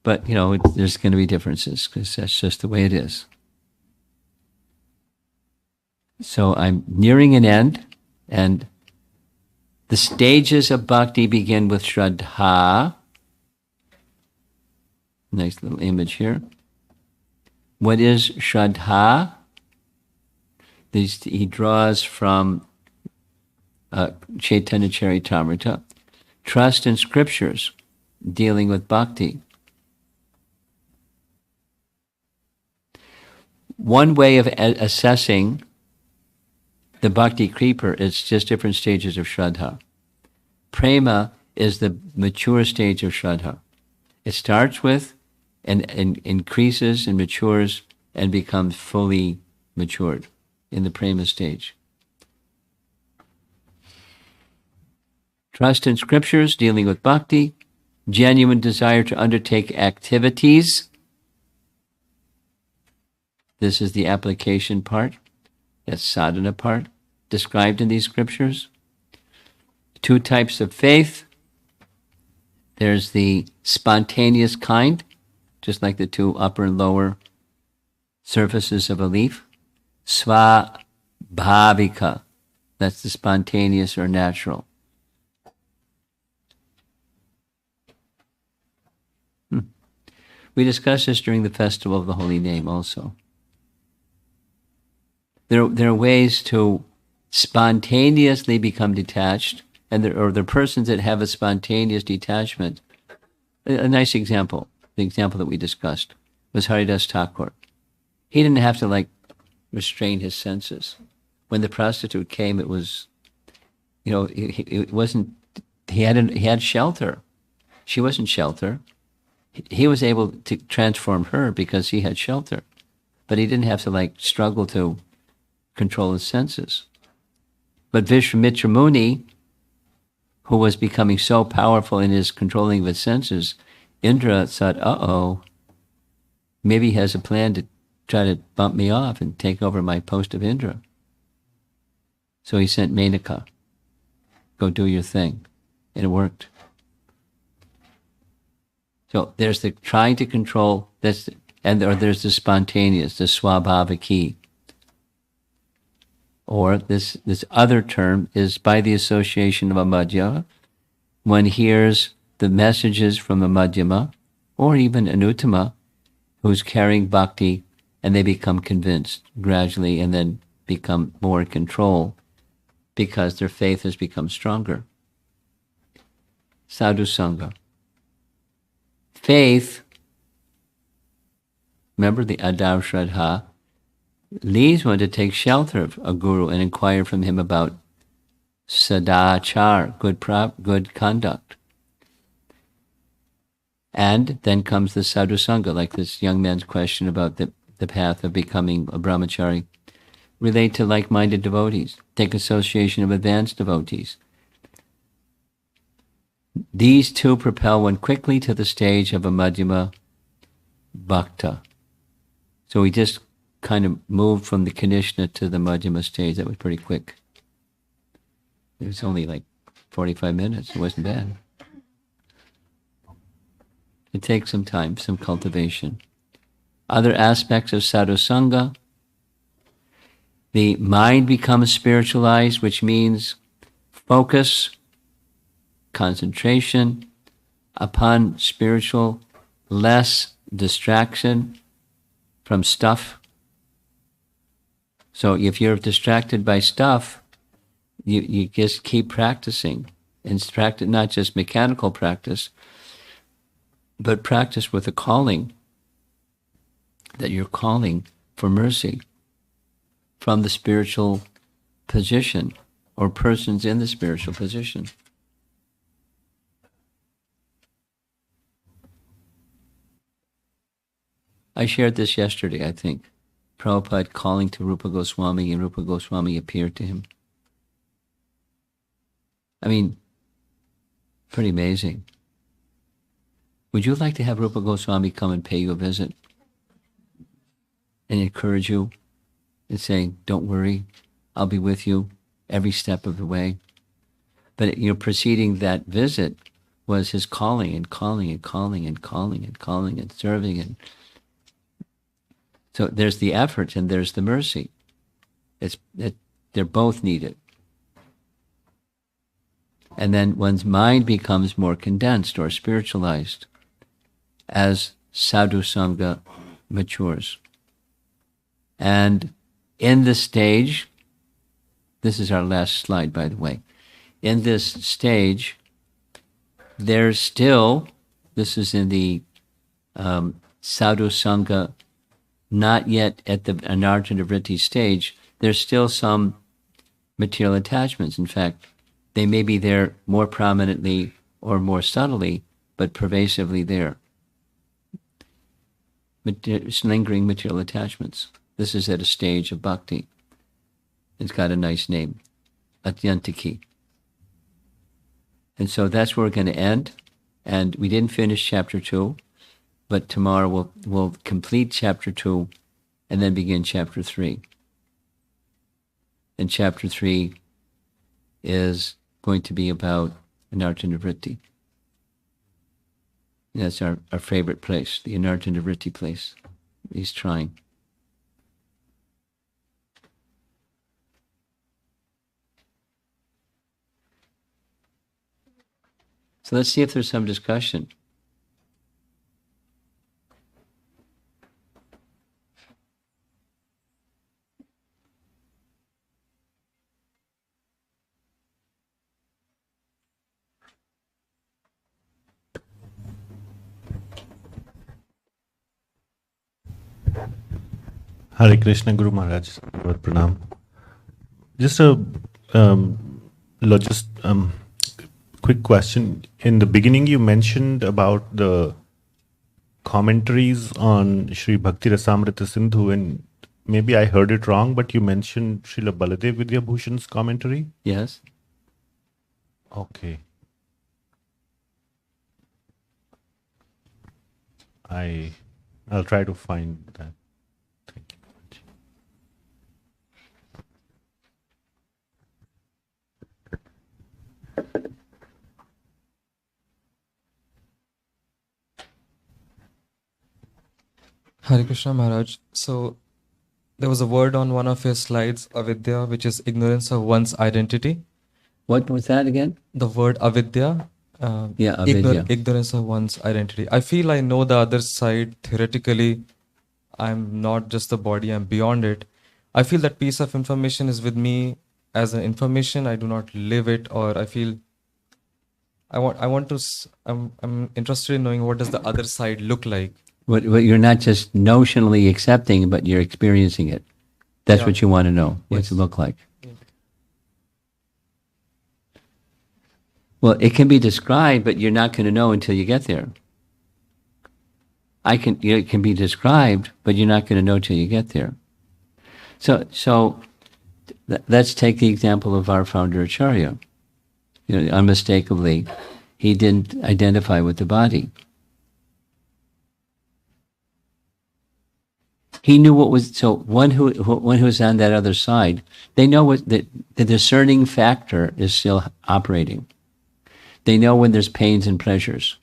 But, there's going to be differences because that's just the way it is. So I'm nearing an end, and the stages of bhakti begin with Shraddha. Nice little image here. What is Shraddha? He draws from Chaitanya Charitamrita. Trust in scriptures dealing with bhakti. One way of assessing the bhakti creeper is just different stages of Shraddha. Prema is the mature stage of Shraddha. It starts with and increases and matures and becomes fully matured in the prema stage. Trust in scriptures dealing with bhakti, genuine desire to undertake activities. This is the application part, that's sadhana part, described in these scriptures. Two types of faith. There's the spontaneous kind, just like the two upper and lower surfaces of a leaf. Svabhavika, that's the spontaneous or natural. We discussed this during the Festival of the Holy Name also. There are ways to spontaneously become detached, and there are persons that have a spontaneous detachment. A nice example, the example that we discussed, was Haridas Thakur. He didn't have to restrain his senses. When the prostitute came, it was, it wasn't. He had shelter. She wasn't shelter. He was able to transform her because he had shelter, but he didn't have to struggle to control his senses. But Vishwamitra Muni, who was becoming so powerful in his controlling of his senses, Indra thought, maybe he has a plan to try to bump me off and take over my post of Indra. So he sent Menaka, go do your thing. And it worked. So there's the trying to control, or there's the spontaneous, the swabhavaki. Or this other term is by the association of a madhyama. One hears the messages from a madhyama, or even an uttama, who's carrying bhakti, and they become convinced gradually and then become more in control because their faith has become stronger. Sadhu sanga. Faith, remember the adar shraddha, leads one to take shelter of a guru and inquire from him about sadachar, good conduct. And then comes the sadhu sanga, like this young man's question about the path of becoming a brahmachari. Relate to like-minded devotees. Take association of advanced devotees. These two propel one quickly to the stage of a madhyama bhakta. So we just kind of moved from the Kanishna to the madhyama stage. That was pretty quick. It was only like 45 minutes. It wasn't bad. It takes some time, some cultivation. Other aspects of sadhu sanga. The mind becomes spiritualized, which means focus, concentration upon spiritual, less distraction from stuff. So if you're distracted by stuff, you just keep practicing. And practice, not just mechanical practice, but practice with a calling, that you're calling for mercy from the spiritual position or persons in the spiritual position. I shared this yesterday, I think. Prabhupada calling to Rupa Goswami, and Rupa Goswami appeared to him. I mean, pretty amazing. Would you like to have Rupa Goswami come and pay you a visit and encourage you and say, don't worry, I'll be with you every step of the way? But preceding that visit was his calling and calling and calling and calling and calling and serving. And so there's the effort and there's the mercy. They're both needed. And then one's mind becomes more condensed or spiritualized as sadhu sanga matures. And in this stage, this is our last slide, by the way. In this stage, there's still, this is in the sadhu sanga, not yet at the anarjana vritti stage, there's still some material attachments. In fact, they may be there more prominently or more subtly, but pervasively there. Lingering material attachments. This is at a stage of bhakti. It's got a nice name, Atyantiki. And so that's where we're going to end. And we didn't finish chapter 2, but tomorrow we'll complete chapter 2 and then begin chapter 3. And chapter 3 is going to be about anarjana vritti. That's our favorite place, the anarjana vritti place. He's trying. So let's see if there's some discussion. Hare Krishna, Guru Maharaj. Pranam. Just a quick question. In the beginning, you mentioned about the commentaries on Sri Bhakti Rasamrita Sindhu, and maybe I heard it wrong, but you mentioned Srila Baladev Vidyabhushan's commentary? Yes. Okay. I'll try to find that. Thank you. Hare Krishna Maharaj. So there was a word on one of your slides, avidya, which is ignorance of one's identity. What was that again? The word avidya, Yeah, avidya. ignorance of one's identity. I feel I know the other side theoretically. I'm not just the body, I'm beyond it. I feel that piece of information is with me as an information. I do not live it, or I feel I'm interested in knowing what does the other side look like. What you're not just notionally accepting, but you're experiencing it. That's Yeah. what you want to know. What's Yes. it look like? Well, it can be described, but you're not going to know until you get there. It can be described, but you're not going to know till you get there. So let's take the example of our founder Acharya. Unmistakably, he didn't identify with the body. He knew what was, so one who was on that other side, they know what the discerning factor is still operating. They know when there's pains and pleasures,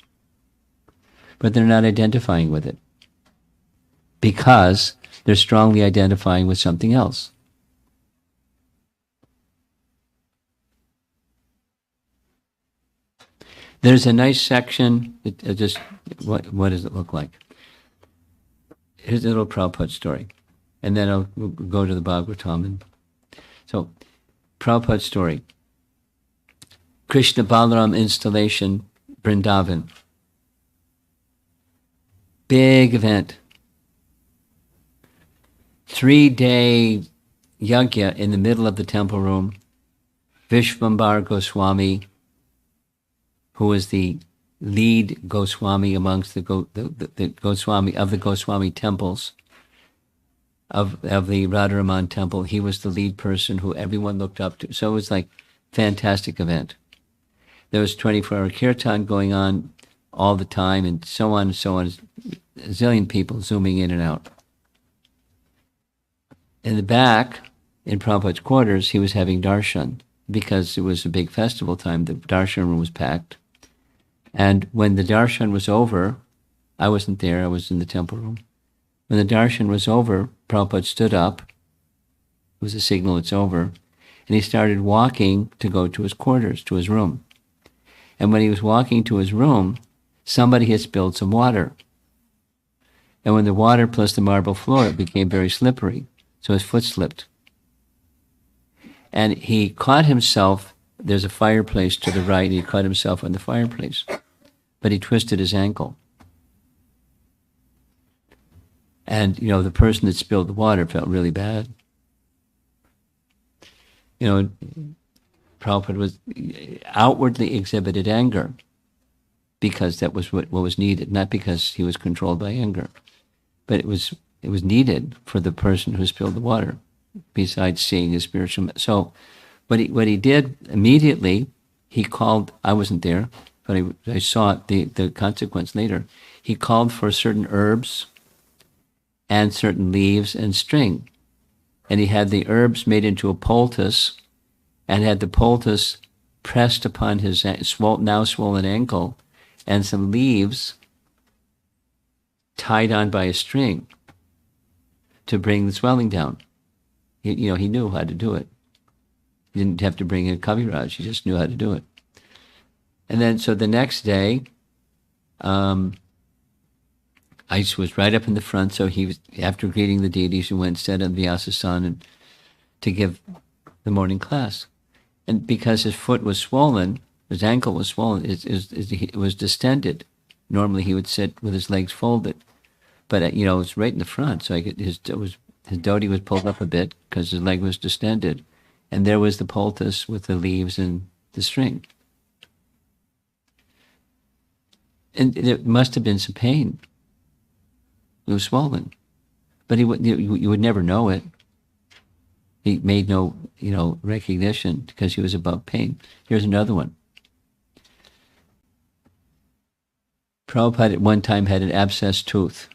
but they're not identifying with it because they're strongly identifying with something else. There's a nice section, what does it look like? Here's a little Prabhupada story, and then we'll go to the Bhagavatam. So, Prabhupada story. Krishna Balaram installation, Vrindavan. Big event. 3-day yajna in the middle of the temple room. Vishvambar Goswami, who was the lead Goswami amongst the Goswami of the Goswami temples of the Radharaman temple. He was the lead person who everyone looked up to. So it was like fantastic event. There was 24-hour kirtan going on all the time, and so on and so on. A zillion people zooming in and out. In the back, in Prabhupada's quarters, he was having darshan because it was a big festival time. The darshan room was packed. And when the darshan was over, I wasn't there, I was in the temple room. When the darshan was over, Prabhupada stood up. It was a signal it's over. And he started walking to go to his quarters, to his room. And when he was walking to his room, somebody had spilled some water. And when the water plus the marble floor, it became very slippery. So his foot slipped. And he caught himself, there's a fireplace to the right, and he caught himself on the fireplace. But he twisted his ankle. And, the person that spilled the water felt really bad. Prabhupada was outwardly exhibited anger because that was what was needed, not because he was controlled by anger. But it was needed for the person who spilled the water, besides seeing his spiritual. So what he did immediately, he called, I wasn't there, but I saw the consequence later. He called for certain herbs and certain leaves and string. And he had the herbs made into a poultice and had the poultice pressed upon his now swollen ankle and some leaves tied on by a string to bring the swelling down. He knew how to do it. He didn't have to bring in a Kaviraj, he just knew how to do it. And then, so the next day, I was right up in the front, so he was, after greeting the deities, he went and sat on Vyasa-san to give the morning class. And because his foot was swollen, his ankle was swollen, it was distended. Normally he would sit with his legs folded. But, it was right in the front, so his dhoti was pulled up a bit because his leg was distended. And there was the poultice with the leaves and the string. And it must have been some pain. It was swollen. But you would never know it. He made no, recognition because he was above pain. Here's another one. Prabhupada at one time had an abscess tooth.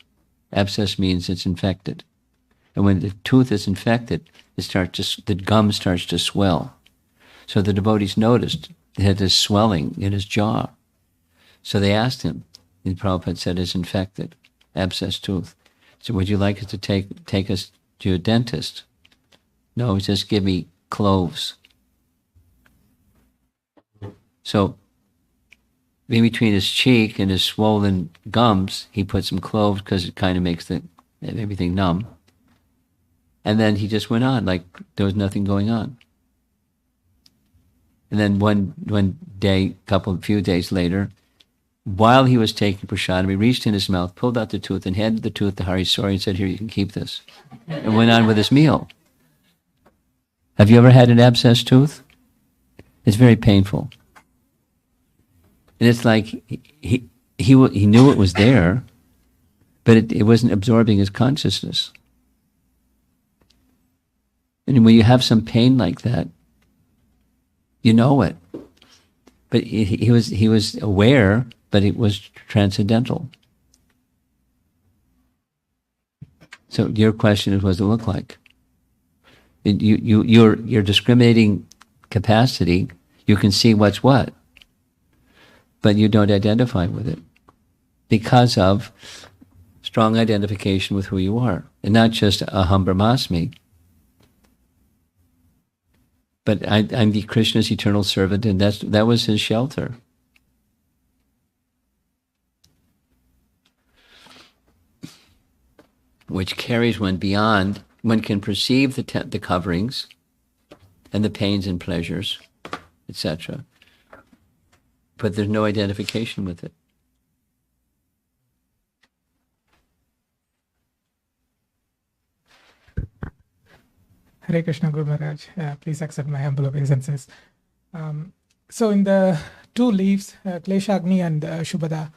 Abscess means it's infected. And when the tooth is infected, the gum starts to swell. So the devotees noticed he had this swelling in his jaw. So they asked him, and Prabhupada said, it's infected, abscess tooth. So would you like us to take us to a dentist? No, just give me cloves. So in between his cheek and his swollen gums, he put some cloves because it kind of makes everything numb. And then he just went on like there was nothing going on. And then one day, few days later, while he was taking prasadam, he reached in his mouth, pulled out the tooth, and handed the tooth to Harisori and said, "Here, you can keep this," and went on with his meal. Have you ever had an abscess tooth? It's very painful. And it's like he knew it was there, but it wasn't absorbing his consciousness. And when you have some pain like that, you know it. But he was aware, but it was transcendental. So your question is, what does it look like? Your discriminating capacity, you can see what's what, but you don't identify with it because of strong identification with who you are, and not just aham brahmasmi. But I'm the Krishna's eternal servant, and that was his shelter. Which carries one beyond. One can perceive the coverings and the pains and pleasures, etc. But there's no identification with it. Hare Krishna, Guru Maharaj. Please accept my humble obeisances. So in the two leaves, Kleshagni and Shubhada,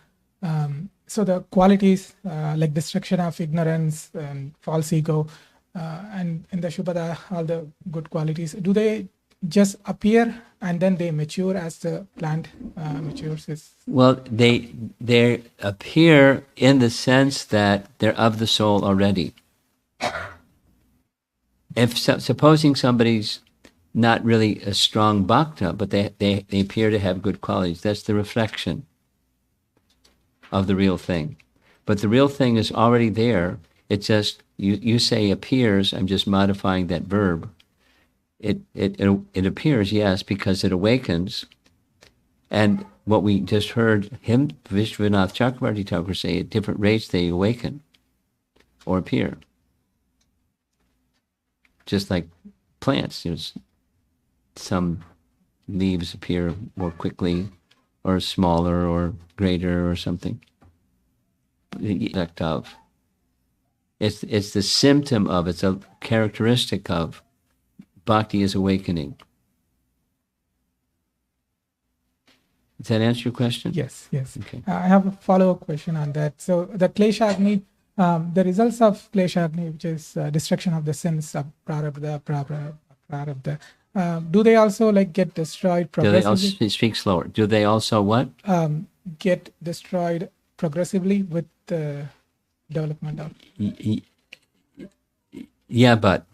so the qualities like destruction of ignorance and false ego, and in the Shubhada, all the good qualities, do they just appear and then they mature as the plant matures? Well, they appear in the sense that they're of the soul already. Supposing somebody's not really a strong bhakta, but they appear to have good qualities, that's the reflection of the real thing. But the real thing is already there. It's just, you say appears, I'm just modifying that verb. It appears, yes, because it awakens. And what we just heard him, Vishwanath Chakravarti Thakur, say, at different rates they awaken or appear. Just like plants, some leaves appear more quickly, or smaller, or greater, or something. The effect of. It's the symptom of, it's a characteristic of. Bhakti is awakening. Does that answer your question? Yes. Okay. I have a follow-up question on that. So the Kleshagni, the results of Kleshagni, which is destruction of the sins of prarabdha, do they also get destroyed progressively? Do they also, speak slower. Do they also what? Get destroyed progressively with the development of... Yeah, but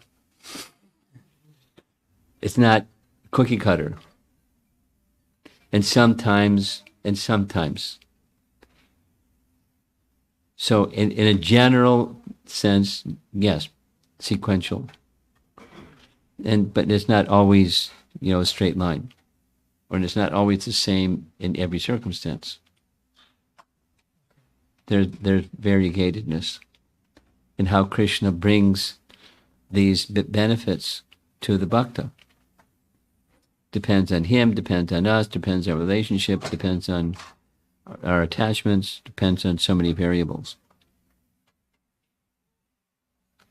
it's not cookie cutter. And sometimes. So in a general sense, yes, sequential. But it's not always, a straight line. Or it's not always the same in every circumstance. There's variegatedness in how Krishna brings these benefits to the bhakta. Depends on him, depends on us, depends on our relationship, depends on our attachments, depends on so many variables.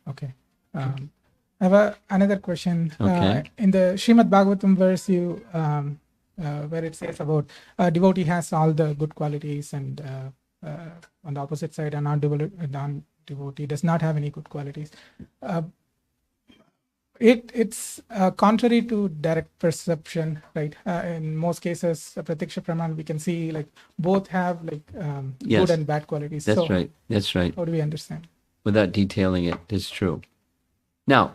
Okay. I have another question. Okay. In the Srimad Bhagavatam verse, where it says about devotee has all the good qualities, and on the opposite side, a non-devotee does not have any good qualities. It's contrary to direct perception, right? In most cases, pratiksha praman, we can see like both have like Yes. good and bad qualities. That's So right. That's right. how do we understand? Without detailing it, it's true. Now,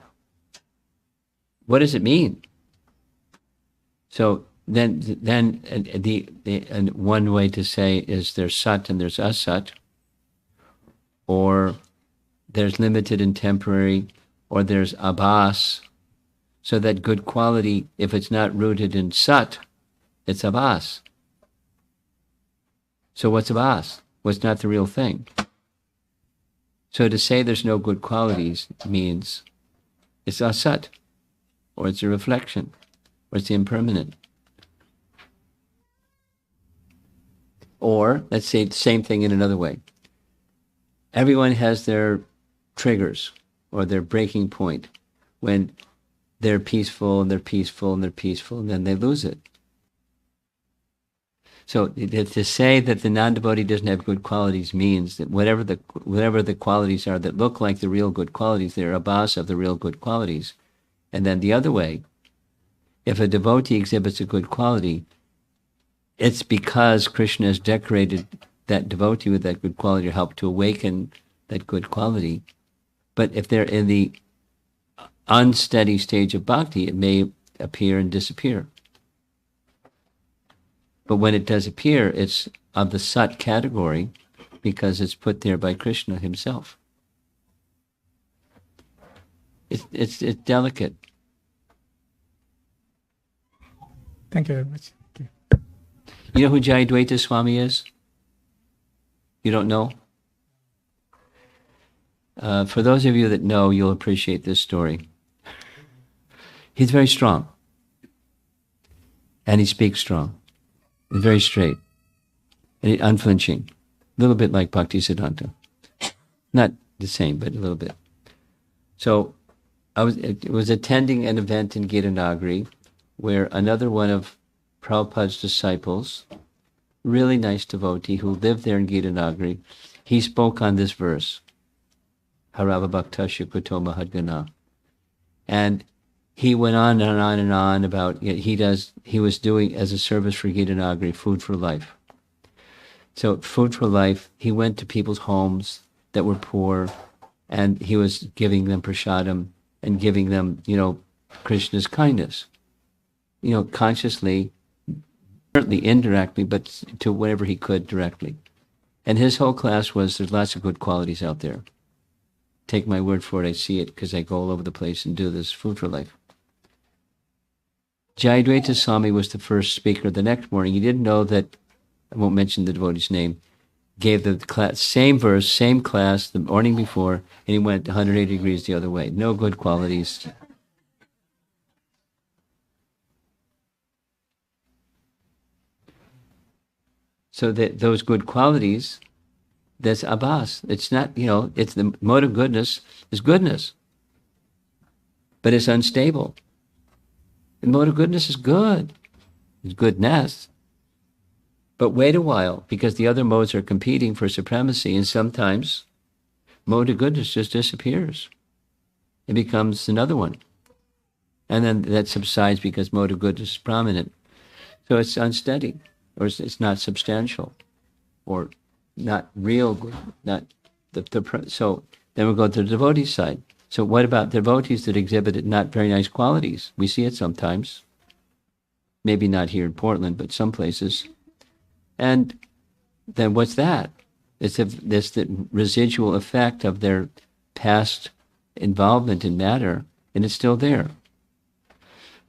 what does it mean? So then and one way to say is there's sat and there's asat, or there's limited and temporary, or there's abhas. So that good quality, if it's not rooted in sat, it's abhas. So what's abhas? What's not the real thing? So to say there's no good qualities means it's asat, or it's a reflection, or it's the impermanent. Or, let's say the same thing in another way. Everyone has their triggers or their breaking point when they're peaceful and they're peaceful and they're peaceful, and then they lose it. So to say that the non-devotee doesn't have good qualities means that whatever the qualities are that look like the real good qualities, they're abhas of the real good qualities. And then the other way, if a devotee exhibits a good quality, it's because Krishna has decorated that devotee with that good quality to help to awaken that good quality. But if they're in the unsteady stage of bhakti, it may appear and disappear. But when it does appear, it's of the sat category because it's put there by Krishna himself. It's delicate. Thank you very much. You know who Jayadvaita Swami is? You don't know? For those of you that know, you'll appreciate this story. He's very strong. And he speaks strong. He's very straight. And unflinching. A little bit like Bhakti Siddhanta. Not the same, but a little bit. So I was attending an event in Gitanagari where another one of Prabhupada's disciples, really nice devotee who lived there in Gitanagari, he spoke on this verse, Harava Bhaktasya Kuto Mahadgana. And he went on and on and on about, he was doing as a service for Gitanagari, Food for Life. So Food for Life, he went to people's homes that were poor, and he was giving them prasadam and giving them, Krishna's kindness. Consciously, certainly indirectly, but to whatever he could directly. And his whole class was, there's lots of good qualities out there. Take my word for it, I see it because I go all over the place and do this Food for Life. Jayadvaita Swami was the first speaker the next morning. He didn't know that, I won't mention the devotee's name, gave the class, same verse, same class the morning before, and he went 180 degrees the other way. No good qualities. So that those good qualities, that's abhas. It's not, it's the mode of goodness is goodness. But it's unstable. The mode of goodness is good. It's goodness. But wait a while, because the other modes are competing for supremacy, and sometimes mode of goodness just disappears. It becomes another one. And then that subsides because mode of goodness is prominent. So it's unsteady. Or it's not substantial, or not real good, not so then we'll go to the devotee side. So what about devotees that exhibited not very nice qualities? We see it sometimes, maybe not here in Portland, but some places. And then what's that? It's the residual effect of their past involvement in matter, and it's still there.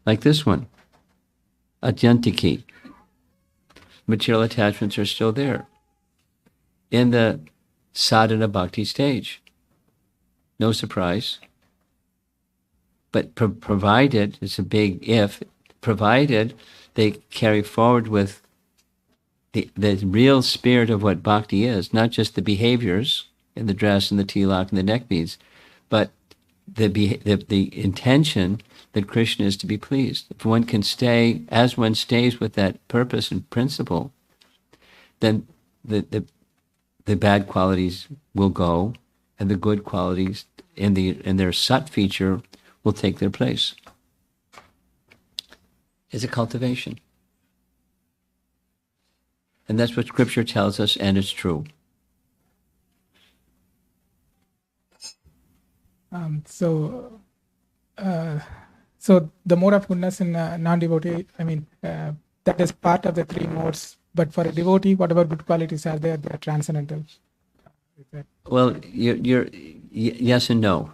Like this one, Adyantiki. Material attachments are still there in the sadhana bhakti stage. No surprise. But provided, it's a big if, provided they carry forward with the real spirit of what bhakti is, not just the behaviors in the dress and the tilak and the neck beads, but the intention that Krishna is to be pleased. If one can stay, as one stays with that purpose and principle, then the bad qualities will go, and the good qualities in their sat feature will take their place. It's a cultivation. And that's what Scripture tells us, and it's true. So the mode of goodness in non-devotee, that is part of the three modes. But for a devotee, whatever good qualities are there, they are transcendental. Well, yes and no.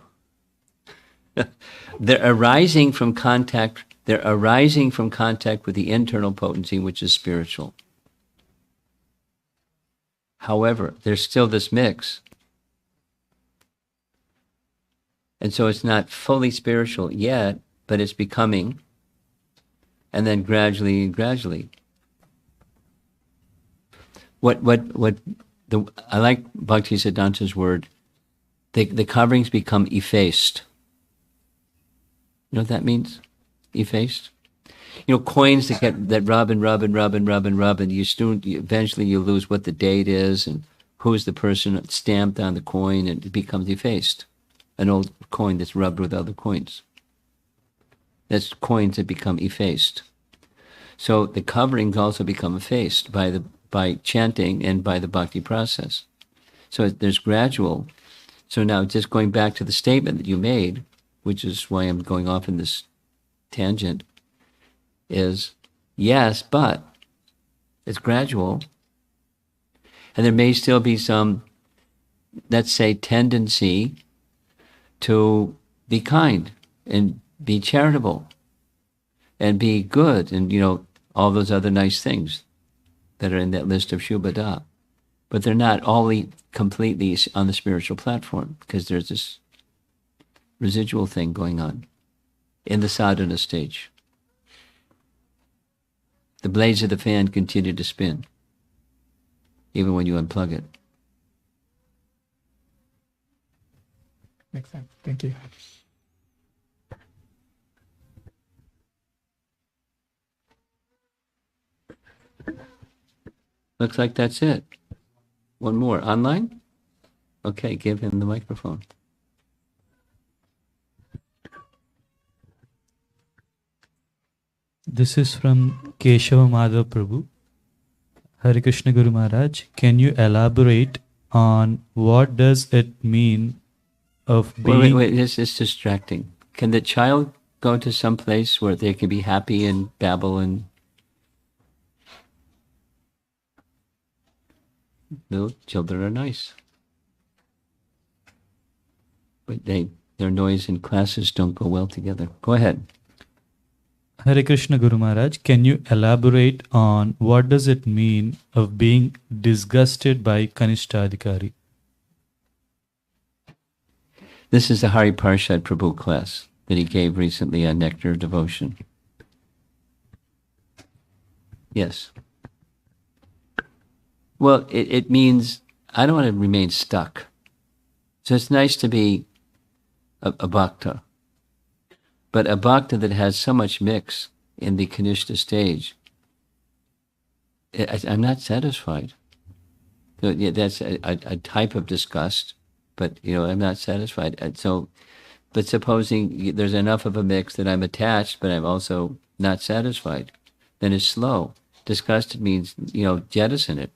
They're arising from contact with the internal potency, which is spiritual. However, there's still this mix. And so it's not fully spiritual yet, but it's becoming, and then gradually. I like Bhaktisiddhanta's word, the coverings become effaced. You know what that means? Effaced? Coins that rub, and eventually you lose what the date is and who's the person stamped on the coin, and it becomes effaced. An old coin that's rubbed with other coins. That's coins that become effaced. So the coverings also become effaced by chanting and by the bhakti process. So there's gradual. So now just going back to the statement that you made, which is why I'm going off in this tangent, is yes, but it's gradual. And there may still be some, let's say, tendency to be kind and be charitable and be good and, all those other nice things that are in that list of Shubhada. But they're not all completely on the spiritual platform, because there's this residual thing going on in the sadhana stage. The blades of the fan continue to spin, even when you unplug it. Makes sense. Thank you. Looks like that's it. One more. Online? Okay, give him the microphone. This is from Keshava Madhav Prabhu. Hare Krishna Guru Maharaj, can you elaborate on what does it mean of being... Wait, this is distracting. Can the child go to some place where they can be happy and babble and... Little children are nice. But their noise and classes don't go well together. Go ahead. Hare Krishna Guru Maharaj, can you elaborate on what does it mean of being disgusted by Kanishtadhikari? This is the Hari Parshad Prabhu class that he gave recently on Nectar of Devotion. Yes. Well, it means I don't want to remain stuck. So it's nice to be a bhakta. But a bhakta that has so much mix in the Kanishta stage, I'm not satisfied. So, yeah, that's a type of disgust, but I'm not satisfied. And so, but supposing there's enough of a mix that I'm attached, but I'm also not satisfied, then it's slow. Disgusted means, jettison it.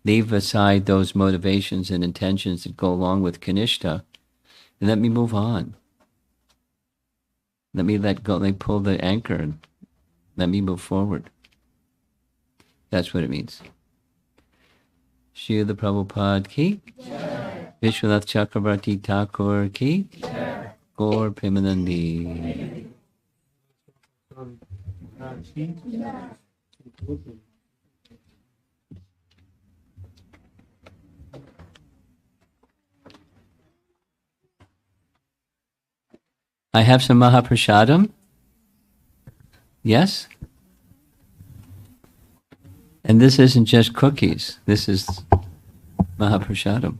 Leave aside those motivations and intentions that go along with Kanishta, and let me move on. Let me let go, pull the anchor, and let me move forward. That's what it means. Srila Prabhupada ki, Vishwanath Chakravarti Thakur ki, Gaur Premanandi. I have some Mahaprasadam. Yes? And this isn't just cookies. This is Mahaprasadam.